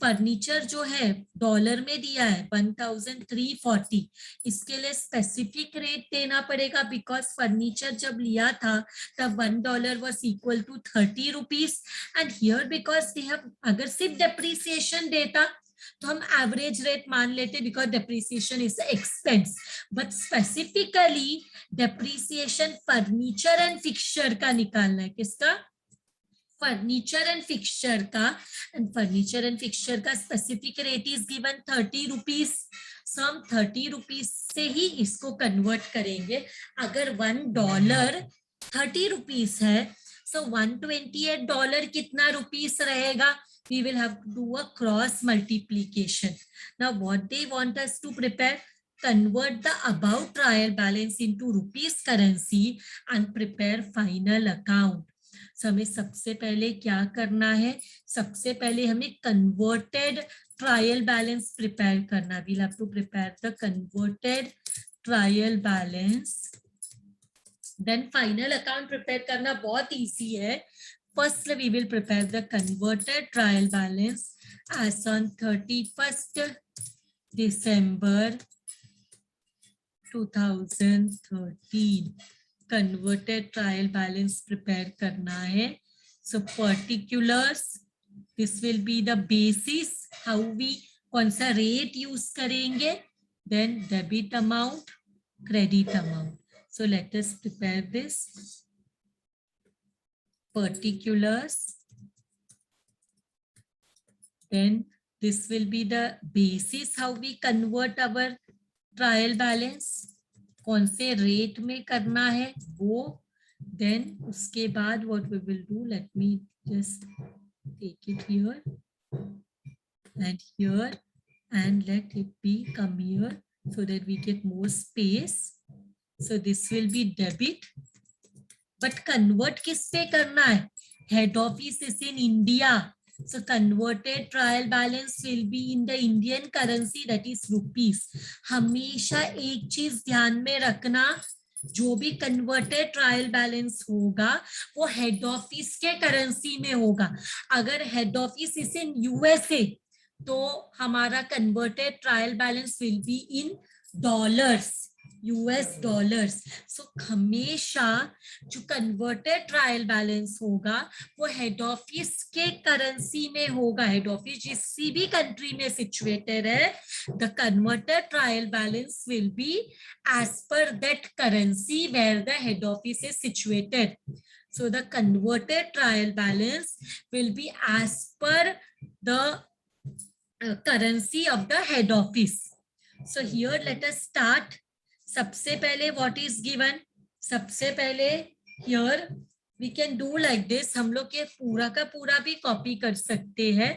Furniture जो है dollar में दिया है 1340, इसके लिए स्पेसिफिक रेट देना पड़ेगा बिकॉज फर्नीचर जब लिया था तब $1 was equal to ₹30 and here because they have, अगर सिर्फ डेप्रिसिएशन देता तो हम एवरेज रेट मान लेते because depreciation is expense, but specifically depreciation furniture and fixture का निकालना है. किसका? फर्नीचर एंड फिक्सचर का. एंड फर्नीचर एंड फिक्सचर का स्पेसिफिक रेट इज गिवन ₹30. सो हम ₹30 से ही इसको कन्वर्ट करेंगे. अगर $1 ₹30 है, सो $128 कितना रुपीस रहेगा? We will have to do a cross multiplication. Now what they want us to prepare, convert the above trial balance into rupees currency and prepare final account. So हमें सबसे पहले क्या करना है? सबसे पहले हमें converted trial balance prepare करना. We'll have to prepare the converted trial balance. Then final account prepare करना बहुत easy है. First, we will prepare the converted trial balance as on 31st December 2013. Converted trial balance prepare करना है. So particulars, this will be the basis how we कौन सा rate use करेंगे. Then debit amount, credit amount. So let us prepare this. Particulars, then this will be the basis how we convert our trial balance, कौन से rate में करना है वो. then उसके बाद what we will do, let me just take it here and here and let it be come here so that we get more space. So this will be debit. But convert किस पे करना है? Head office is in India, so converted trial balance will be in the Indian currency that is rupees. हमेशा एक चीज ध्यान में रखना, जो भी कन्वर्टेड ट्रायल बैलेंस होगा वो हेड ऑफिस के करेंसी में होगा. अगर head office is in USA तो हमारा converted trial balance will be in dollars, US dollars. So हमेशा जो कन्वर्टेड ट्रायल बैलेंस होगा वो हेड ऑफिस के करेंसी में होगा. हेड ऑफिस जिस भी कंट्री में सिचुएटेड है, the converted trial balance will be as per that currency where the head office is situated. So the converted trial balance will be as per the currency of the head office. So here let us start. सबसे पहले what is given, सबसे पहले here we can do like this. हम लोग ये पूरा का पूरा भी कॉपी कर सकते हैं.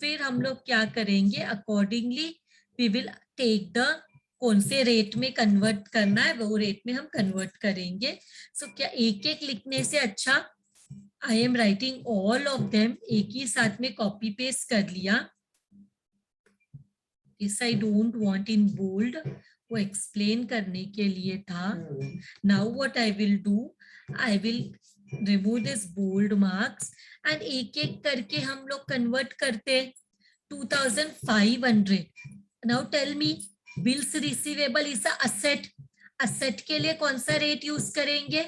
फिर हम लोग क्या करेंगे, accordingly we will take the कौन से रेट में कन्वर्ट करना है वो रेट में हम कन्वर्ट करेंगे. सो क्या एक एक लिखने से अच्छा I am writing all of them, एक ही साथ में कॉपी पेस्ट कर लिया. This I don't want in bold, वो एक्सप्लेन करने के लिए था. Now what I will do, I will remove this bold marks and एक एक करके हम लोग कन्वर्ट करते. 2500. Now tell me, bills receivable is a asset. Asset के लिए कौन सा रेट यूज करेंगे?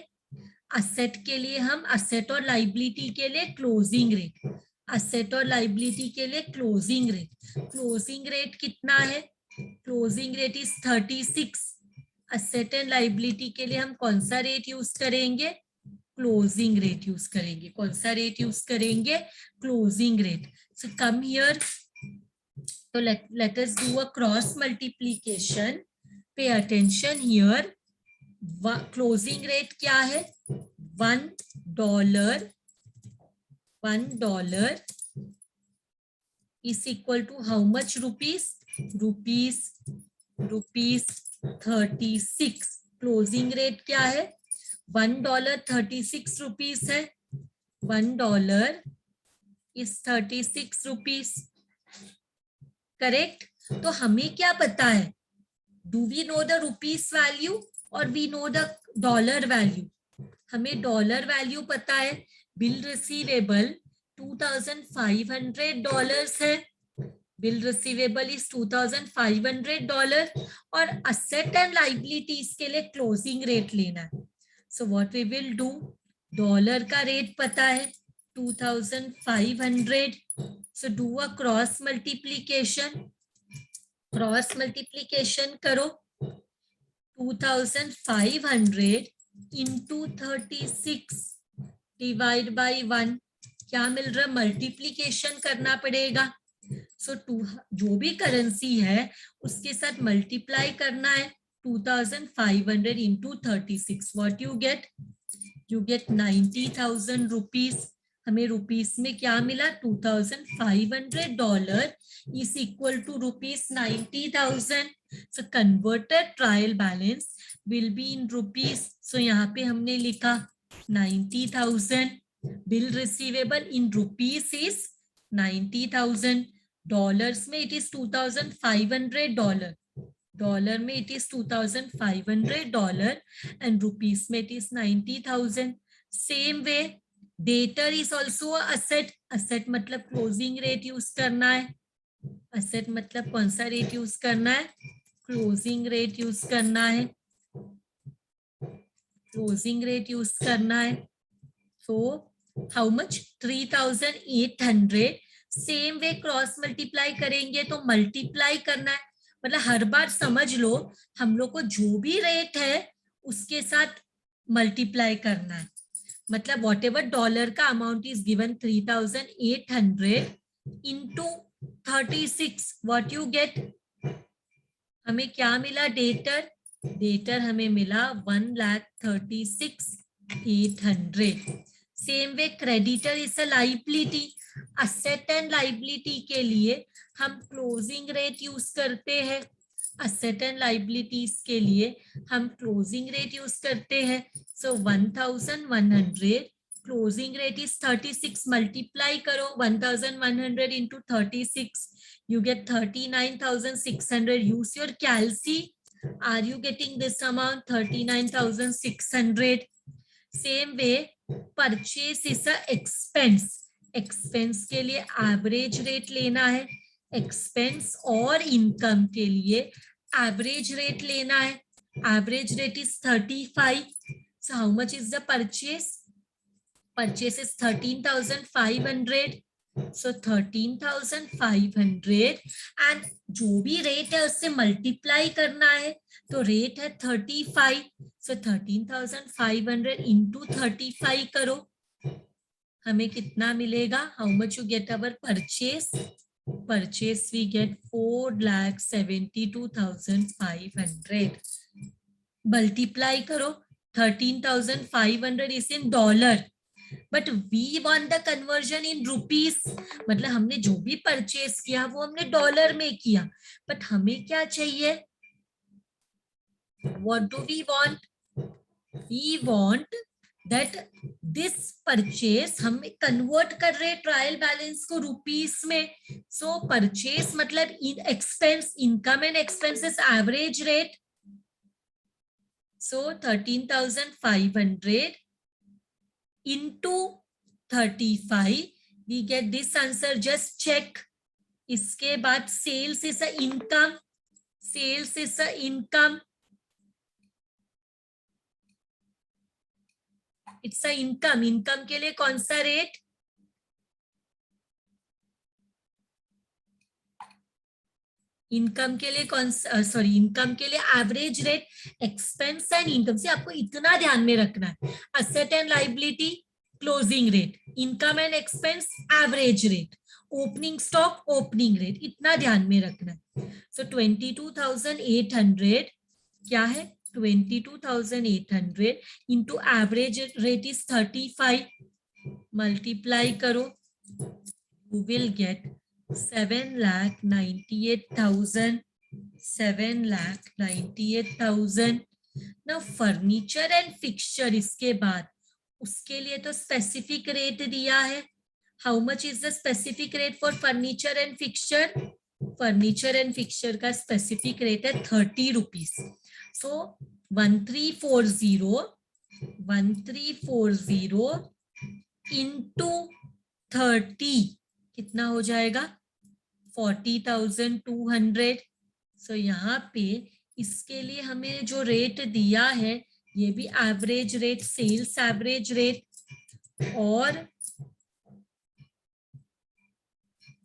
असेट के लिए हम असेट और लाइबिलिटी के लिए क्लोजिंग रेट, असेट और लाइबिलिटी के लिए क्लोजिंग रेट. क्लोजिंग रेट कितना है? Closing rate is 36. Asset and liability के लिए हम कौन सा रेट यूज करेंगे? क्लोजिंग रेट यूज करेंगे. कौन सा रेट यूज करेंगे? Closing rate. So come here, तो let us do a cross multiplication. Pay attention here. Closing rate क्या है? $1 is equal to how much rupees? Rupees 36. Closing rate क्या है? $1 36 रुपीस है, $1 is 36 रुपीस, करेक्ट। तो हमें क्या पता है, do we know the rupees value और we know the dollar value? हमें डॉलर वैल्यू पता है, बिल रिसीवेबल $2,500 है, बिल रिसीवेबल इज $2,500 और असेट एंड लाइबिलिटीज के लिए क्लोजिंग रेट लेना है। So what we will do, dollar का रेट पता है 2,500, so do a cross multiplication, cross multiplication करो, 2,500 इंटू 36 डिवाइड बाई 1, क्या मिल रहा है, मल्टीप्लीकेशन करना पड़ेगा। सो जो भी करेंसी है उसके साथ मल्टीप्लाई करना है, 2,500 into 36, what you get, you get 90,000 rupees. हमें रुपीस में क्या मिला, $2,500 is equal to rupees 90,000। So converted trial balance will be in rupees, so यहाँ पे हमने लिखा 90,000, bill receivable in rupees is 90,000, dollars में इट इज $2,500, डॉलर में इट इज $2,500 एंड रुपीस में it is 90,000। Same way debtor is also asset, asset मतलब closing rate use करना है, असेट मतलब कौन सा रेट यूज करना है, क्लोजिंग रेट यूज करना है, क्लोजिंग रेट यूज करना है। So how much, 3,800, same way cross multiply करेंगे तो मल्टीप्लाई करना है, मतलब हर बार समझ लो हम लोग को जो भी रेट है उसके साथ मल्टीप्लाई करना है, मतलब वॉट एवर डॉलर का amount is given 3,800 into 36, what you gate, हमें क्या मिला, डेटर, डेटर हमें मिला 1,36,800। Same way creditor is a liability, asset and liability के लिए हम क्लोजिंग रेट यूज करते हैं, असेट एंड लाइबिलिटीज के लिए हम क्लोजिंग रेट यूज करते हैं। सो 1,100, क्लोजिंग रेट इज 36, मल्टीप्लाई करो 1,100 into 36, you get 39,600. Use your calci. Are you getting this amount, 39,600? Same way, purchase is a expense. Expense के लिए एवरेज रेट लेना है, एक्सपेंस और इनकम के लिए एवरेज रेट लेना है, average rate is 35. So how much is the purchase? Purchase is 13,500. So 13,500 and जो भी रेट है उससे मल्टीप्लाई करना है, तो रेट है 35. सो 13,500 इंटू 35 करो, हमें कितना मिलेगा, how much you get our purchase, purchase we get 4,72,500, multiply करो 13,500 is in dollar, but we want the conversion in rupees, मतलब हमने जो भी परचेस किया वो हमने डॉलर में किया, बट हमें क्या चाहिए, what do we want, we want that this purchase हम कन्वर्ट कर रहे ट्रायल बैलेंस को रुपीस में। सो परचेस मतलब इन expense, income and expenses average rate, so 13,500 into 35, we get this answer, just check. इसके बाद sales is a income, sales is a income, it's a income, income के लिए कौन सा रेट, इनकम के लिए कौन सा, सॉरी इनकम के लिए average rate, expense and income से आपको इतना ध्यान में रखना है, asset and liability closing rate, income and expense average rate, opening stock opening rate, इतना ध्यान में रखना है। सो 22,800 क्या है, 22,800 into average rate is 35, multiply करो, यू विल गेट 7,98,000, 7,98,000 ना फर्नीचर एंड फिक्सचर इसके बाद, उसके लिए तो स्पेसिफिक रेट दिया है. How much is the specific rate for furniture and fixture? Furniture and fixture का स्पेसिफिक रेट है 30 रुपीज. सो 1340 इंटू 30 कितना हो जाएगा? 40,200. सो यहाँ पे इसके लिए हमें जो रेट दिया है ये भी average rate, sales average rate, और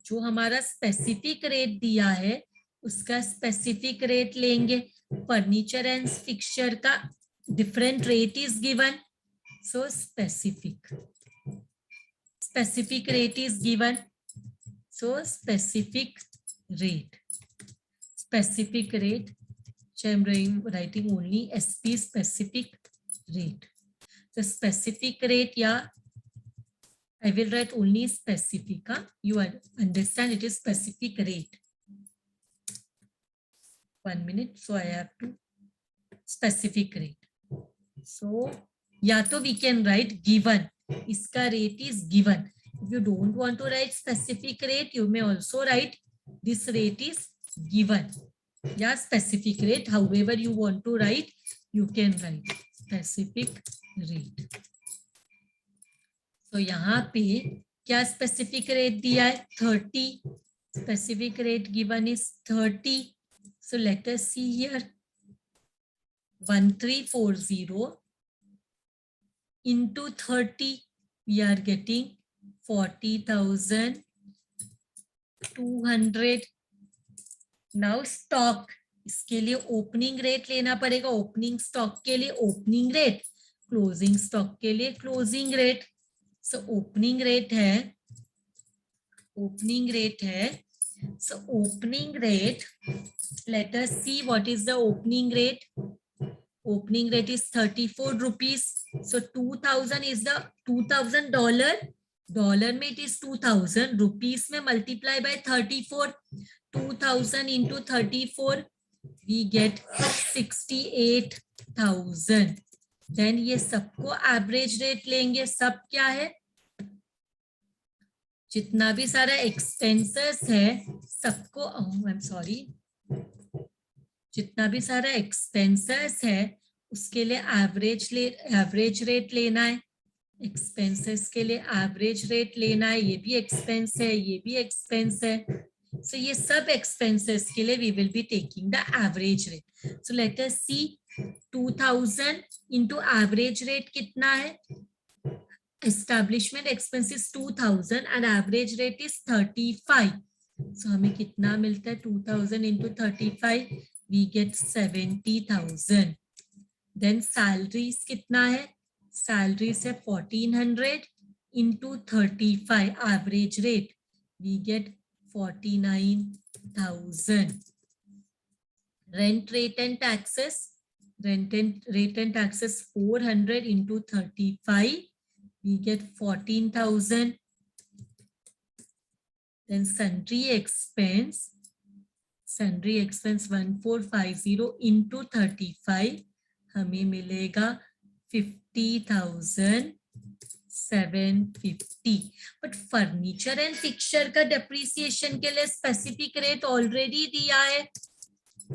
जो हमारा स्पेसिफिक रेट दिया है उसका स्पेसिफिक रेट लेंगे. फर्नीचर एंड फिक्सचर का different rate is given, so specific rate is given. So specific rate, which I am writing only SP, specific rate. The specific rate, yeah, I will write only specific. You understand it is specific rate. 1 minute. So I have to specific rate. So या तो we can write given. इसका rate is given. If you don't want to write specific rate, you may also write this rate is given. या specific rate, however you want to write, you can write specific rate. तो यहाँ पे क्या specific rate दिया है? 30. Specific rate given is 30. So let us see here. 1340 into 30, we are getting 40,200. Now stock, इसके लिए opening rate लेना पड़ेगा. ओपनिंग स्टॉक के लिए ओपनिंग रेट, क्लोजिंग स्टॉक के लिए closing rate. So opening rate है, so opening rate, let us see what is the opening rate. Opening rate is 34 rupees. So 2000 is the $2,000. Dollar में it is 2000. Rupees में multiply by 34. 2000 into 34, we get 68,000. Then ये सबको average rate लेंगे. सब क्या है? जितना भी सारा एक्सपेंसेस है सबको, आई एम सॉरी, जितना भी सारा एक्सपेंसेस है उसके लिए एवरेज रेट लेना है. एक्सपेंसेस के लिए एवरेज रेट लेना है. ये भी एक्सपेंस है, ये भी एक्सपेंस है. सो ये सब एक्सपेंसेस के लिए we will be taking the average rate. So let us see. 2000 into average rate कितना है? Establishment expenses 2000 and average rate is 35. So हमें कितना मिलता है? 2000 into 35, we get 70,000. Then salaries कितना है? सैलरीज है 1400 into 35 average rate, we get 49,000. Rent rate and taxes, 400 into 35, we get 14,000. Then sundry expense 1450 into 35, हमें मिलेगा 50,750. बट फर्नीचर एंड फिक्सचर का डेप्रिसिएशन के लिए स्पेसिफिक रेट ऑलरेडी दिया है.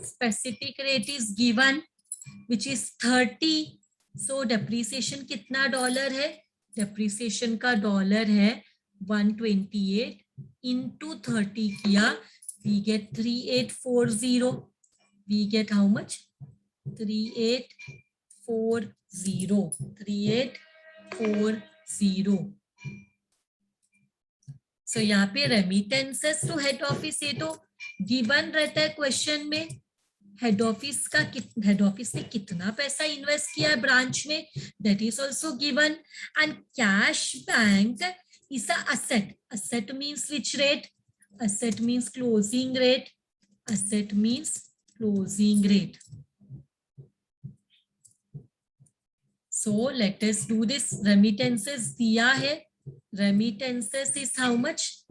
Specific rate is given which is 30. So depreciation कितना dollar है? Depreciation का डॉलर है 128. इंटू 30 किया, we get 3840. We get how much? 3840. So यहाँ पे रेमिटेंसेस टू हेड ऑफिस, ये तो गिवन रहता है क्वेश्चन में. हेड ऑफिस ने कितना पैसा इन्वेस्ट किया है ब्रांच में, that is also given. And cash bank is a asset. Asset means which rate? Asset means closing rate. Asset means closing rate. So let us do this. Remittances दिया है. Remittances is how much?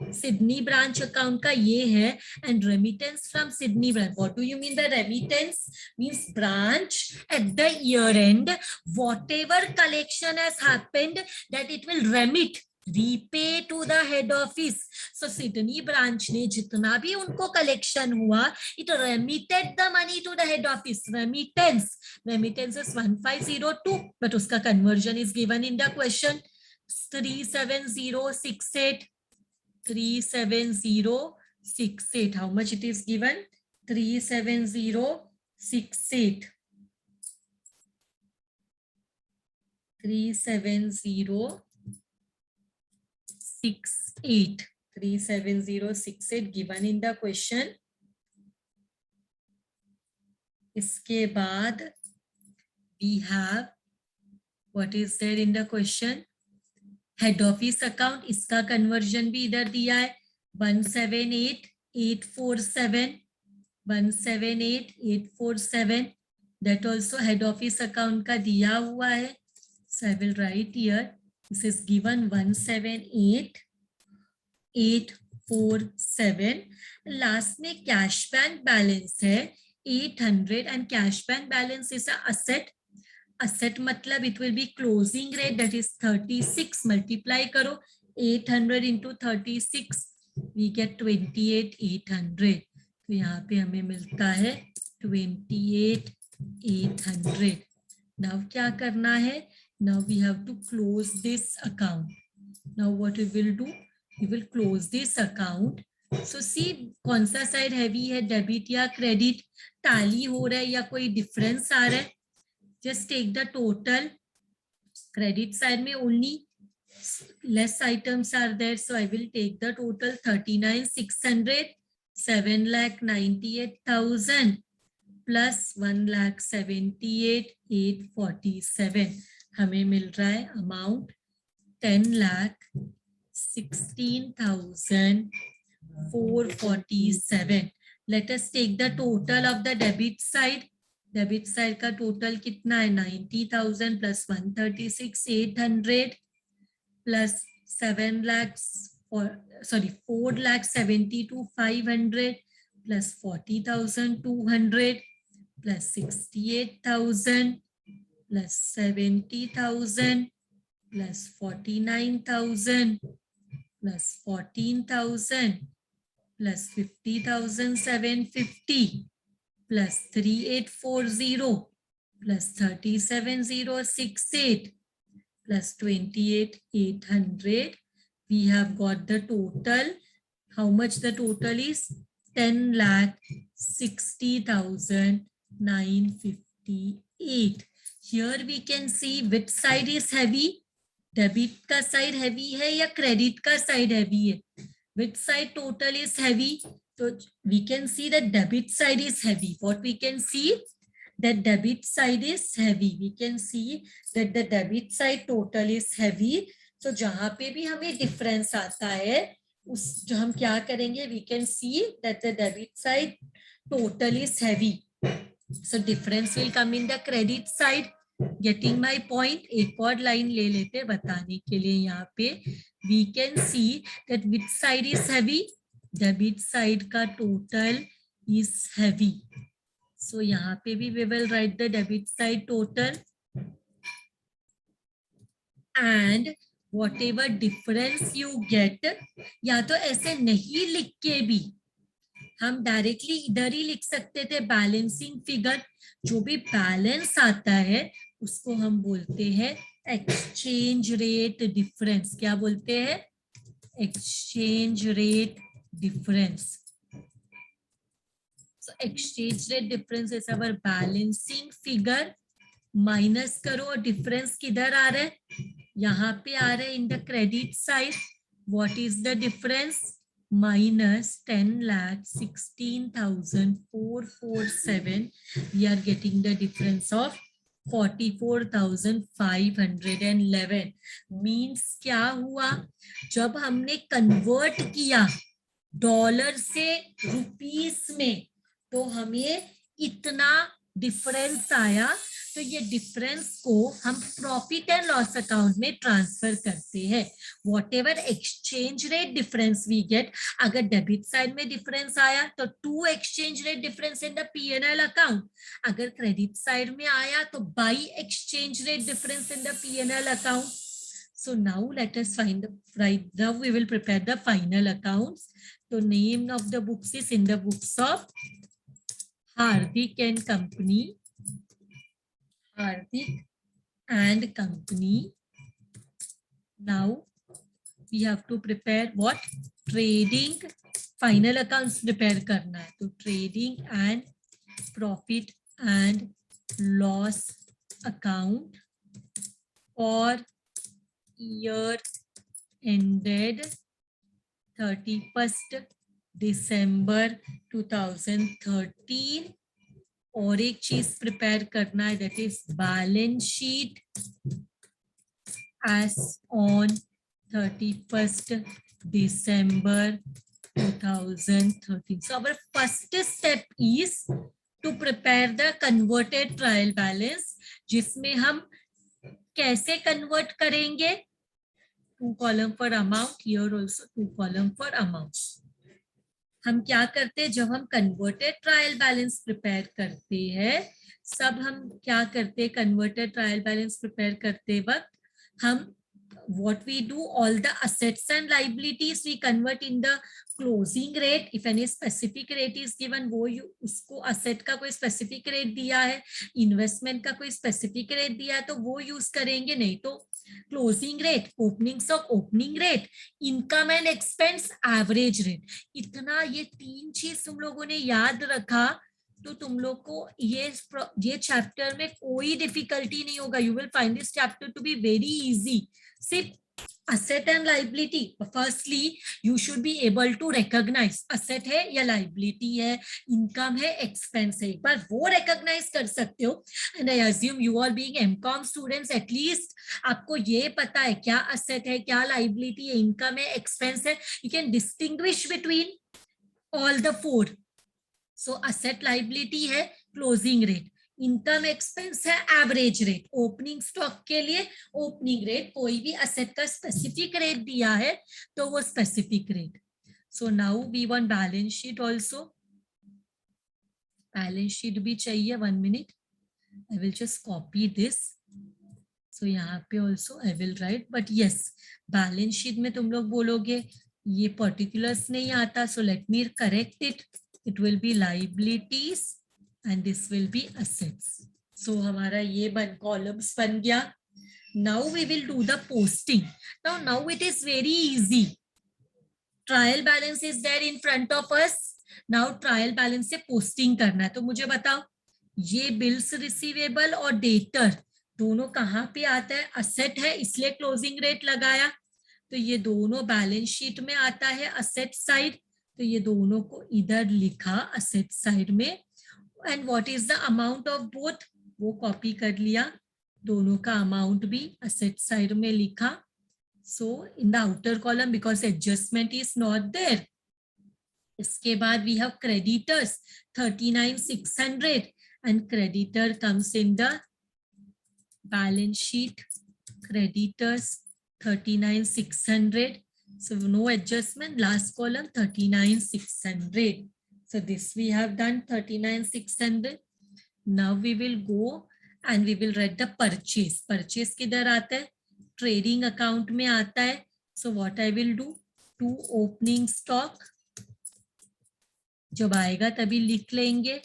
Sydney branch account का ये है, and remittance from Sydney branch. What do you mean by remittance? Means branch at the year and whatever collection has happened that it will remit, repay to the head office. So Sydney branch ने जितना भी उनको collection हुआ, it remitted the money to the head office. Remittance is 1502, but उसका conversion is given in the question. 37068. 37068. How much it is given? 37068. 37068. 37068 given in the question. इसके बाद we have what is there in the question? Head office account, इसका conversion भी इधर दिया है 178847. 178847. That also head office account का दिया हुआ है. So I will write here this is given 178847. Last में कैश बैंक बैलेंस है 800 and cash bank balance is a asset. Asset मतलब it will be closing rate, that is 36. Multiply करो 800 into 36, we get 28,800. तो यहाँ पे हमें मिलता है 28,800. नाउ क्या करना है? Now we have to close this account. Now what we will do? We will close this account. So see कौन सा साइड हैवी है, डेबिट या क्रेडिट? टैली हो रहा है या कोई डिफरेंस आ रहा है? Just take the total. Credit side में only less items are there, so I will take the total 39,600. 7,98,000 plus 1,78,847. हमें मिल रहा है amount 10,16,447. Let us take the total of the debit side. Debit side का total कितना है? 90,000 plus 136,800 plus 4,72,500 plus 40,200 plus 68,000 plus 70,000 plus 49,000 plus 14,000 plus 50,750 plus 3840 plus 37,068 plus 28,800. We have got the total. How much the total is? 10,60,958. Here we can see which side is heavy. Debit का side heavy है या credit का side heavy है? Which side total is heavy? So we can see that debit side is heavy. What we can see? That debit side is heavy. We can see that the debit side total is heavy. So जहाँ पे भी हमें difference आता है, उस जो हम क्या करेंगे? We can see that the debit side total is heavy. So difference will come in the credit side. Getting my point? एक और लाइन ले लेते बताने के लिए. यहाँ पे we can see that which side is heavy? Debit side का टोटल इज हैवी. सो यहाँ पे भी we will write the debit side total and whatever difference you get. या तो ऐसे नहीं लिख के भी हम डायरेक्टली इधर ही लिख सकते थे बैलेंसिंग फिगर. जो भी बैलेंस आता है उसको हम बोलते हैं एक्सचेंज रेट डिफरेंस. क्या बोलते हैं? Exchange rate difference. So exchange rate difference is our balancing figure. Minus करो और डिफरेंस किधर आ रहा है? यहाँ पे आ रहा है in the credit side. What is the difference? Minus 10,16,447. We are getting the difference of 44,511. Means क्या हुआ? जब हमने कन्वर्ट किया डॉलर से रुपीस में तो हमें इतना डिफरेंस आया तो ये डिफरेंस को हम प्रॉफिट एंड लॉस अकाउंट में ट्रांसफर करते हैं. Whatever exchange rate difference we get, अगर डेबिट साइड में डिफरेंस आया तो 2 exchange rate difference in the P&L account. अगर क्रेडिट साइड में आया तो by exchange rate difference in the P&L account. So now let us find the, right now we will prepare the final accounts. So name of the books is in the books of Hardik and Company. Hardik and Company. Now we have to prepare what? Trading final accounts prepare करना है. तो trading and profit and loss account for year ended 31st December 2013. और एक चीज prepare करना है, that is balance sheet as on 31st December 2013. So our first step is to prepare the converted trial balance, जिसमें हम कैसे convert करेंगे? 2 column for amount, here also 2 column for amount. हम क्या करते हैं जब हम कन्वर्टेड ट्रायल बैलेंस प्रिपेयर करते हैं? सब हम क्या करते हैं कन्वर्टेड ट्रायल बैलेंस प्रिपेयर करते वक्त? हम what we do, all the assets and liabilities we convert in the closing rate. If any specific rate is given, वो उसको asset का कोई specific rate दिया है, investment का कोई specific rate दिया है, तो वो यूज करेंगे. नहीं तो closing rate, opening stock opening rate, income and expense average rate. इतना ये 3 चीज तुम लोगों ने याद रखा तो तुम लोग को ये चैप्टर में कोई डिफिकल्टी नहीं होगा. You will find this chapter to be very easy. सिर्फ asset and liability, firstly you should be able to recognize asset है या liability है, income है, expense है. एक बार वो recognize कर सकते हो. And I assume you all being MCOM students, at least आपको ये पता है क्या asset है, क्या liability है, income है, expense है. You can distinguish between all the 4. So asset liability है closing rate, इनकम एक्सपेंस है एवरेज रेट, ओपनिंग स्टॉक के लिए ओपनिंग रेट, कोई भी असेट का स्पेसिफिक रेट दिया है तो वो specific rate. So now we want balance sheet also. Balance sheet भी चाहिए. 1 minute, I will just copy this. So यहाँ पे also I will write, but yes balance sheet में तुम लोग बोलोगे ये पर्टिकुलर्स नहीं आता, so let me correct it. It will be liabilities and this will be assets. So हमारा ये columns बन गया. Now we will do the posting. Now it is very easy. Trial balance is there in front of us. Now trial balance से posting करना है. तो मुझे बताओ ये bills receivable और debtor दोनों कहाँ पे आता है? asset है इसलिए closing rate लगाया. तो ये दोनों बैलेंस शीट में आता है asset side. तो ये दोनों को इधर लिखा asset side में. And what is the amount of both? वो कॉपी कर लिया. दोनों का अमाउंट भी asset side में लिखा. So in the outer column, because adjustment is not there. इसके बाद we have creditors 39,600 and creditor comes in the balance sheet. Creditors 39,600. So no adjustment. Last column 39,600. So this we have done 39,600. Now we will go and we will write the purchase. Purchase किधर आता है? Trading account में आता है. So what I will do? To opening stock. जब आएगा तभी लिख लेंगे.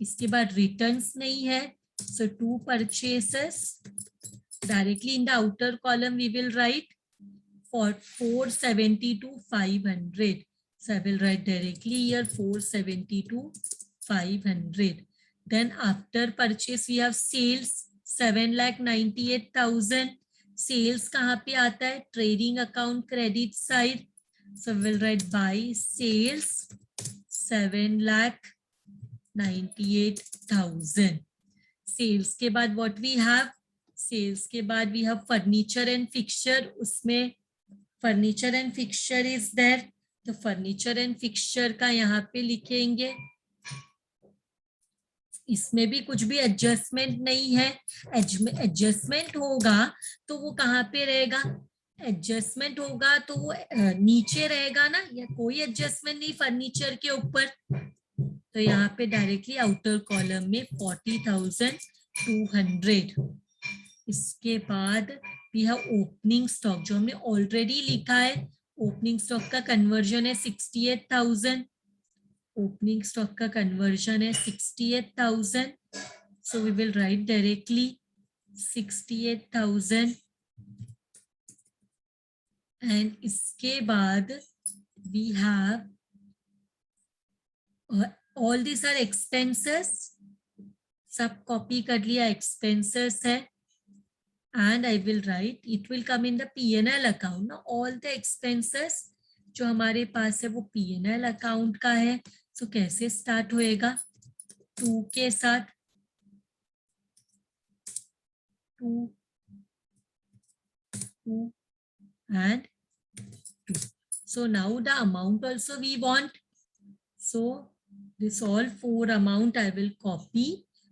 इसके बाद returns नहीं है. So 2 purchases. Directly in the outer column we will write for 472,500. So I will write directly here 472,500. Then after purchase we have sales 7,98,000. Sales कहाँ पे आता है? Trading account credit side. So we'll write buy sales 7,98,000. Sales के बाद what we have? Sales के बाद we have furniture and fixture. उसमें furniture and fixture is there. तो फर्नीचर एंड फिक्सचर का यहाँ पे लिखेंगे इसमें भी कुछ भी एडजस्टमेंट नहीं है। एडजस्टमेंट होगा तो वो कहाँ पे रहेगा, एडजस्टमेंट होगा तो वो नीचे रहेगा ना, या कोई एडजस्टमेंट नहीं फर्नीचर के ऊपर, तो यहाँ पे डायरेक्टली आउटर कॉलम में 40,200। इसके बाद वी हैव ओपनिंग स्टॉक, जो हमने ऑलरेडी लिखा है। ओपनिंग स्टॉक का कन्वर्जन है 68,000। ओपनिंग स्टॉक का कन्वर्जन है 68,000, so we will write directly 68,000। And इसके बाद we have all this are expenses, सब कॉपी कर लिया, एक्सपेंसेस है। And I will write, it will come in the P&L account. Now all the expenses जो हमारे पास है वो P&L account का है। So कैसे start होएगा, 2 के साथ, 2 and 2. So now the amount also we want. So this all 4 amount I will copy.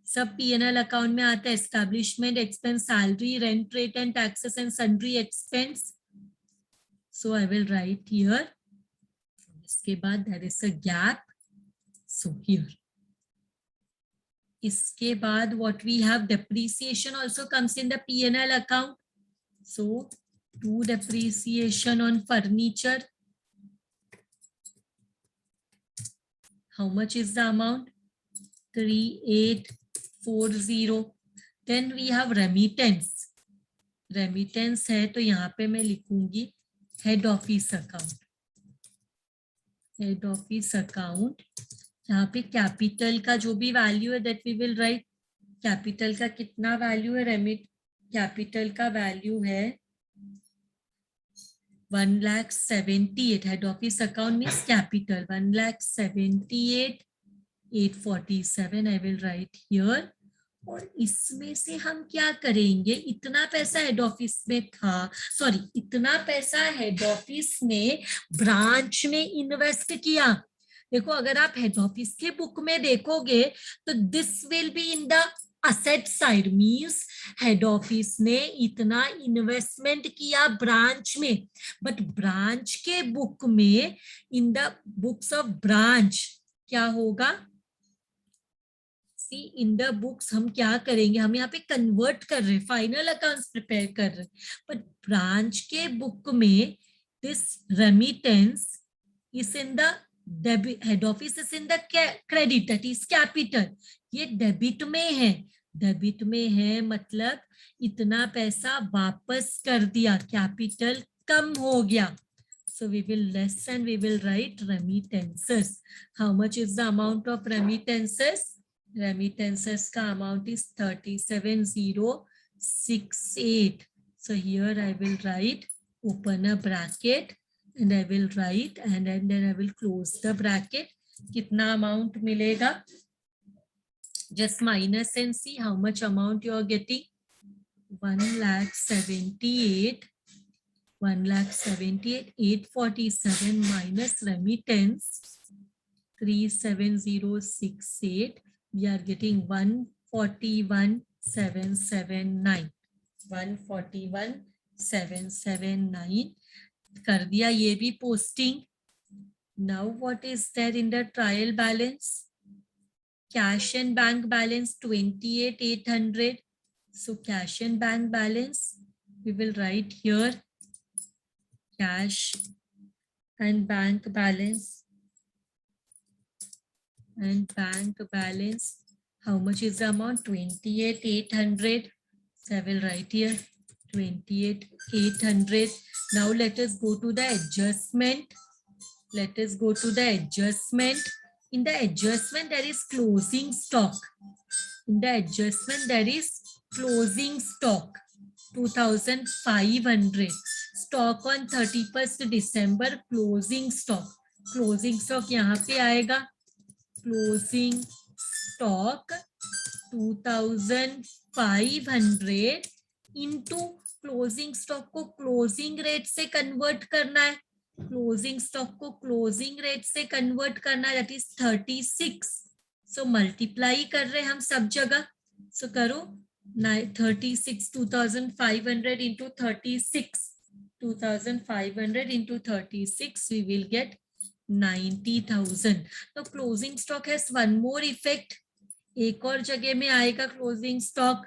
सब P&L अकाउंट में आता है, establishment expense, salary, rent rate and taxes and sundry expense. So I will write here. इसके बाद there is a gap, so here. इसके बाद what we have, depreciation also comes in the P&L account. So to depreciation on furniture. How much is the amount? 3840. Then we have remittance. Remittance है तो यहाँ पे मैं लिखूंगी head office account. Head office account, यहाँ पे capital का जो भी वैल्यू है that we will write. Capital का कितना वैल्यू है, रेमिट कैपिटल का वैल्यू है 1,78,000. Head office account means capital 1,78,847. I will write here. और इसमें से हम क्या करेंगे, इतना पैसा हेड ऑफिस में था, सॉरी इतना पैसा हेड ऑफिस ने ब्रांच में इन्वेस्ट किया. देखो अगर आप हेड ऑफिस के बुक में देखोगे तो this will be in the asset side, means head office ने इतना इन्वेस्टमेंट किया ब्रांच में. बट ब्रांच के बुक में, in the books of branch क्या होगा, सी इन द बुक्स हम क्या करेंगे, हम यहाँ पे कन्वर्ट कर रहे हैं, फाइनल अकाउंट्स प्रिपेयर कर रहे हैं. बट ब्रांच के बुक में this remittance is in the debit, head office is in the credit, that is capital. ये डेबिट में है. डेबिट में है मतलब इतना पैसा वापस कर दिया, कैपिटल कम हो गया. So we will less and we will write remittances. How much is the amount of remittances? Remittances ka amount is 37,068. So here I will write, open a bracket and I will write and then I will close the bracket. Kitna amount milega? Just minus and see how much amount you are getting. 1,78,847 minus remittance 37068. We are getting 141,779. 141,779. कर दिया ये भी posting. Now what is there in the trial balance? Cash and bank balance 28,800. So cash and bank balance, we will write here cash and bank balance. And bank balance, how much is the amount? 28,800. So I will write here 28,800. Now let us go to the adjustment. Let us go to the adjustment. In the adjustment, there is closing stock. In the adjustment, there is closing stock 2,500. Stock on 31st December, closing stock. Closing stock यहाँ पे आएगा. Closing stock 2,500 into closing stock को closing rate से convert करना है. Closing stock को closing rate से convert करना है, that is 36. सो मल्टीप्लाई कर रहे हम सब जगह. सो करो 36 2500 into 36 2500 into 36 we will get 90,000. Now closing stock has one more effect. एक और जगह में आएगा closing stock.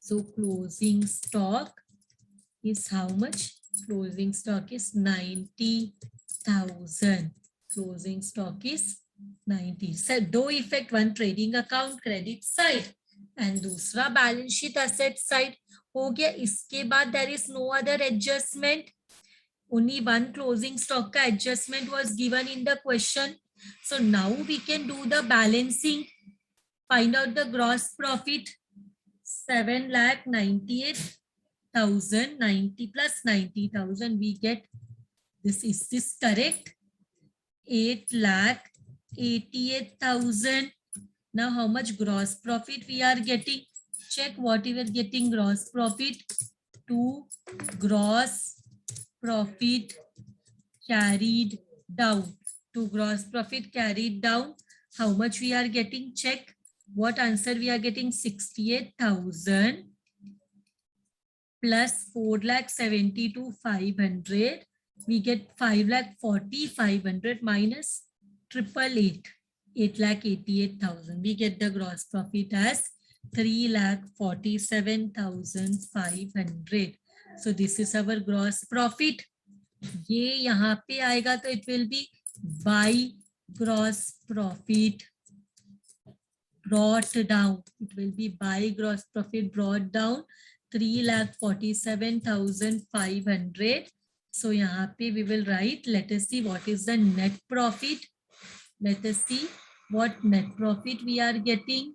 So closing stock is how much? Closing stock is 90,000. Closing stock is 90. So दो effect, one trading account credit side and दूसरा balance sheet asset side हो गया. इसके बाद there is no other adjustment. Only one closing stock का adjustment was given in the question. So now we can do the balancing. Find out the gross profit. 7,98,000. 90 plus 90,000 we get. Is this correct? 8,88,000. Now how much gross profit we are getting? Check what we are getting gross profit. To gross profit carried down. To gross profit carried down. How much we are getting? Check. What answer we are getting? 68,000 plus 4,72,500. We get 5,40,500 minus 888. 8,88,000. We get the gross profit as 3,47,500. So this is our gross profit. ये यहाँ पे आएगा तो it will be by gross profit brought down. It will be by gross profit brought down 3,47,500. So यहाँ पे we will write. Let us see what is the net profit. Let us see what net profit we are getting.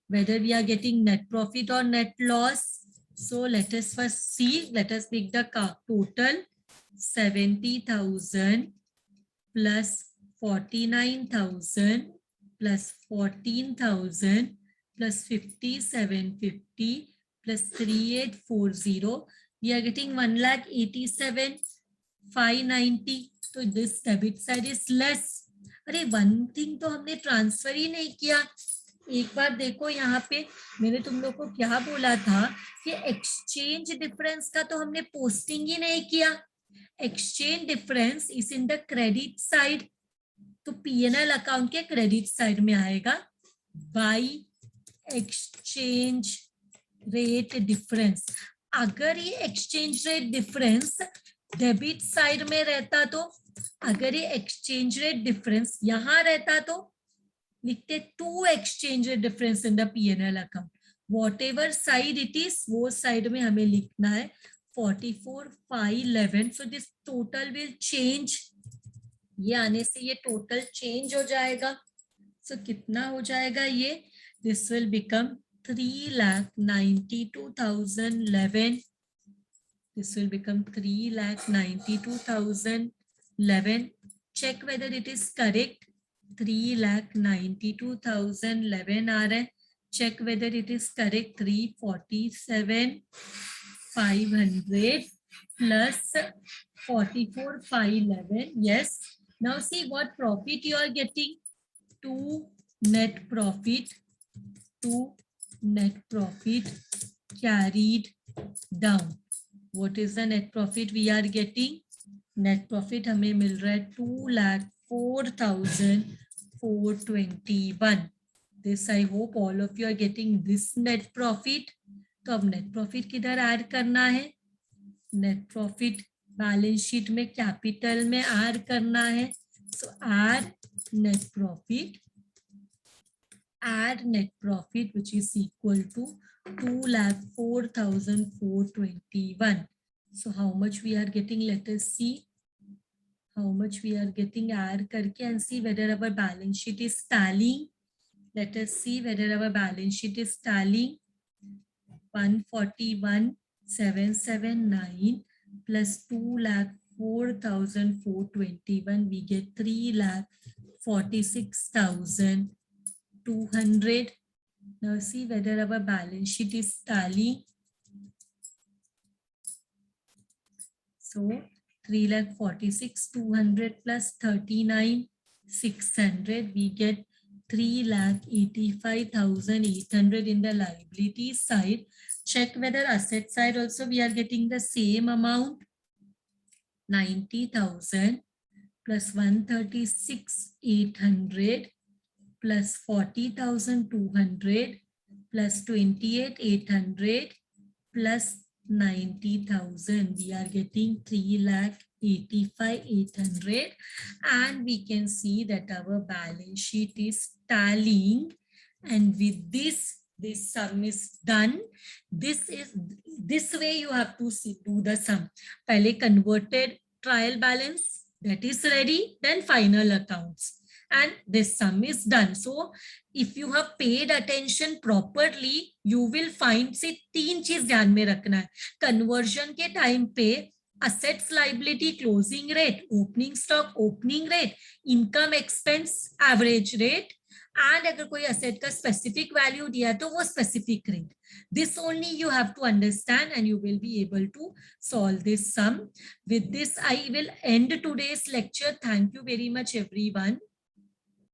Whether we are getting net profit or net loss. So let us first see. Let us make the total. 70,000 plus 49,000 plus 14,000 plus 5,750 plus 3,840. We are getting 1,87,590. So this debit side is less. अरे one thing तो हमने transfer ही नहीं किया. एक बार देखो यहाँ पे मैंने तुम लोग को क्या बोला था कि एक्सचेंज डिफरेंस का तो हमने पोस्टिंग ही नहीं किया. Exchange difference is in the credit side. तो पीएनएल अकाउंट के क्रेडिट साइड में आएगा बाय एक्सचेंज रेट डिफरेंस. अगर ये exchange rate difference debit side में रहता तो, अगर ये एक्सचेंज रेट डिफरेंस यहां रहता तो लिखते to exchange rate difference in the PNL account. Whatever side it is वो साइड में हमें लिखना है 44,511. So this total will change. ये आने से ये टोटल चेंज हो जाएगा. So कितना हो जाएगा ये? This will become 3,92,011. This will become 3,92,011. Check whether it is correct. 3,92,011 आ रहा है. Check whether it is correct. 347,500 plus 44,511. Yes. Now see what profit you are getting. To net profit carried down. What is the net profit we are getting? Net profit हमें मिल रहा है 2,04,421. This I hope all of you are getting this net profit. तो अब net profit किधर add करना है? Net profit balance sheet में capital में ऐड करना है. So add net profit which is equal to 2,04,421. So how much we are getting? Let us see how much we are getting. Add करके and see whether our balance sheet is tallying. Let us see whether our balance sheet is tallying. 141,779 plus 2,04,421. We get 3,46,200. Now see whether our balance sheet is tallying. So 3,46,200 plus 39,600. We get 3,85,800 in the liability side. Check whether asset side also we are getting the same amount. 90,000 plus 136,800 plus 40,200 plus 28,800 plus 90,000. We are getting 3,85,800, and we can see that our balance sheet is tallying. And with this sum is done. This way you have to do the sum. Pehle converted trial balance, that is ready, then final accounts, and this sum is done. So if you have paid attention properly, you will find से तीन चीज ध्यान में रखना है. Conversion के time पे assets liability closing rate, opening stock opening rate, income expense average rate, and अगर कोई asset का specific value दिया तो वो specific rate. This only you have to understand and you will be able to solve this sum. With this, I will end today's lecture. Thank you very much, everyone.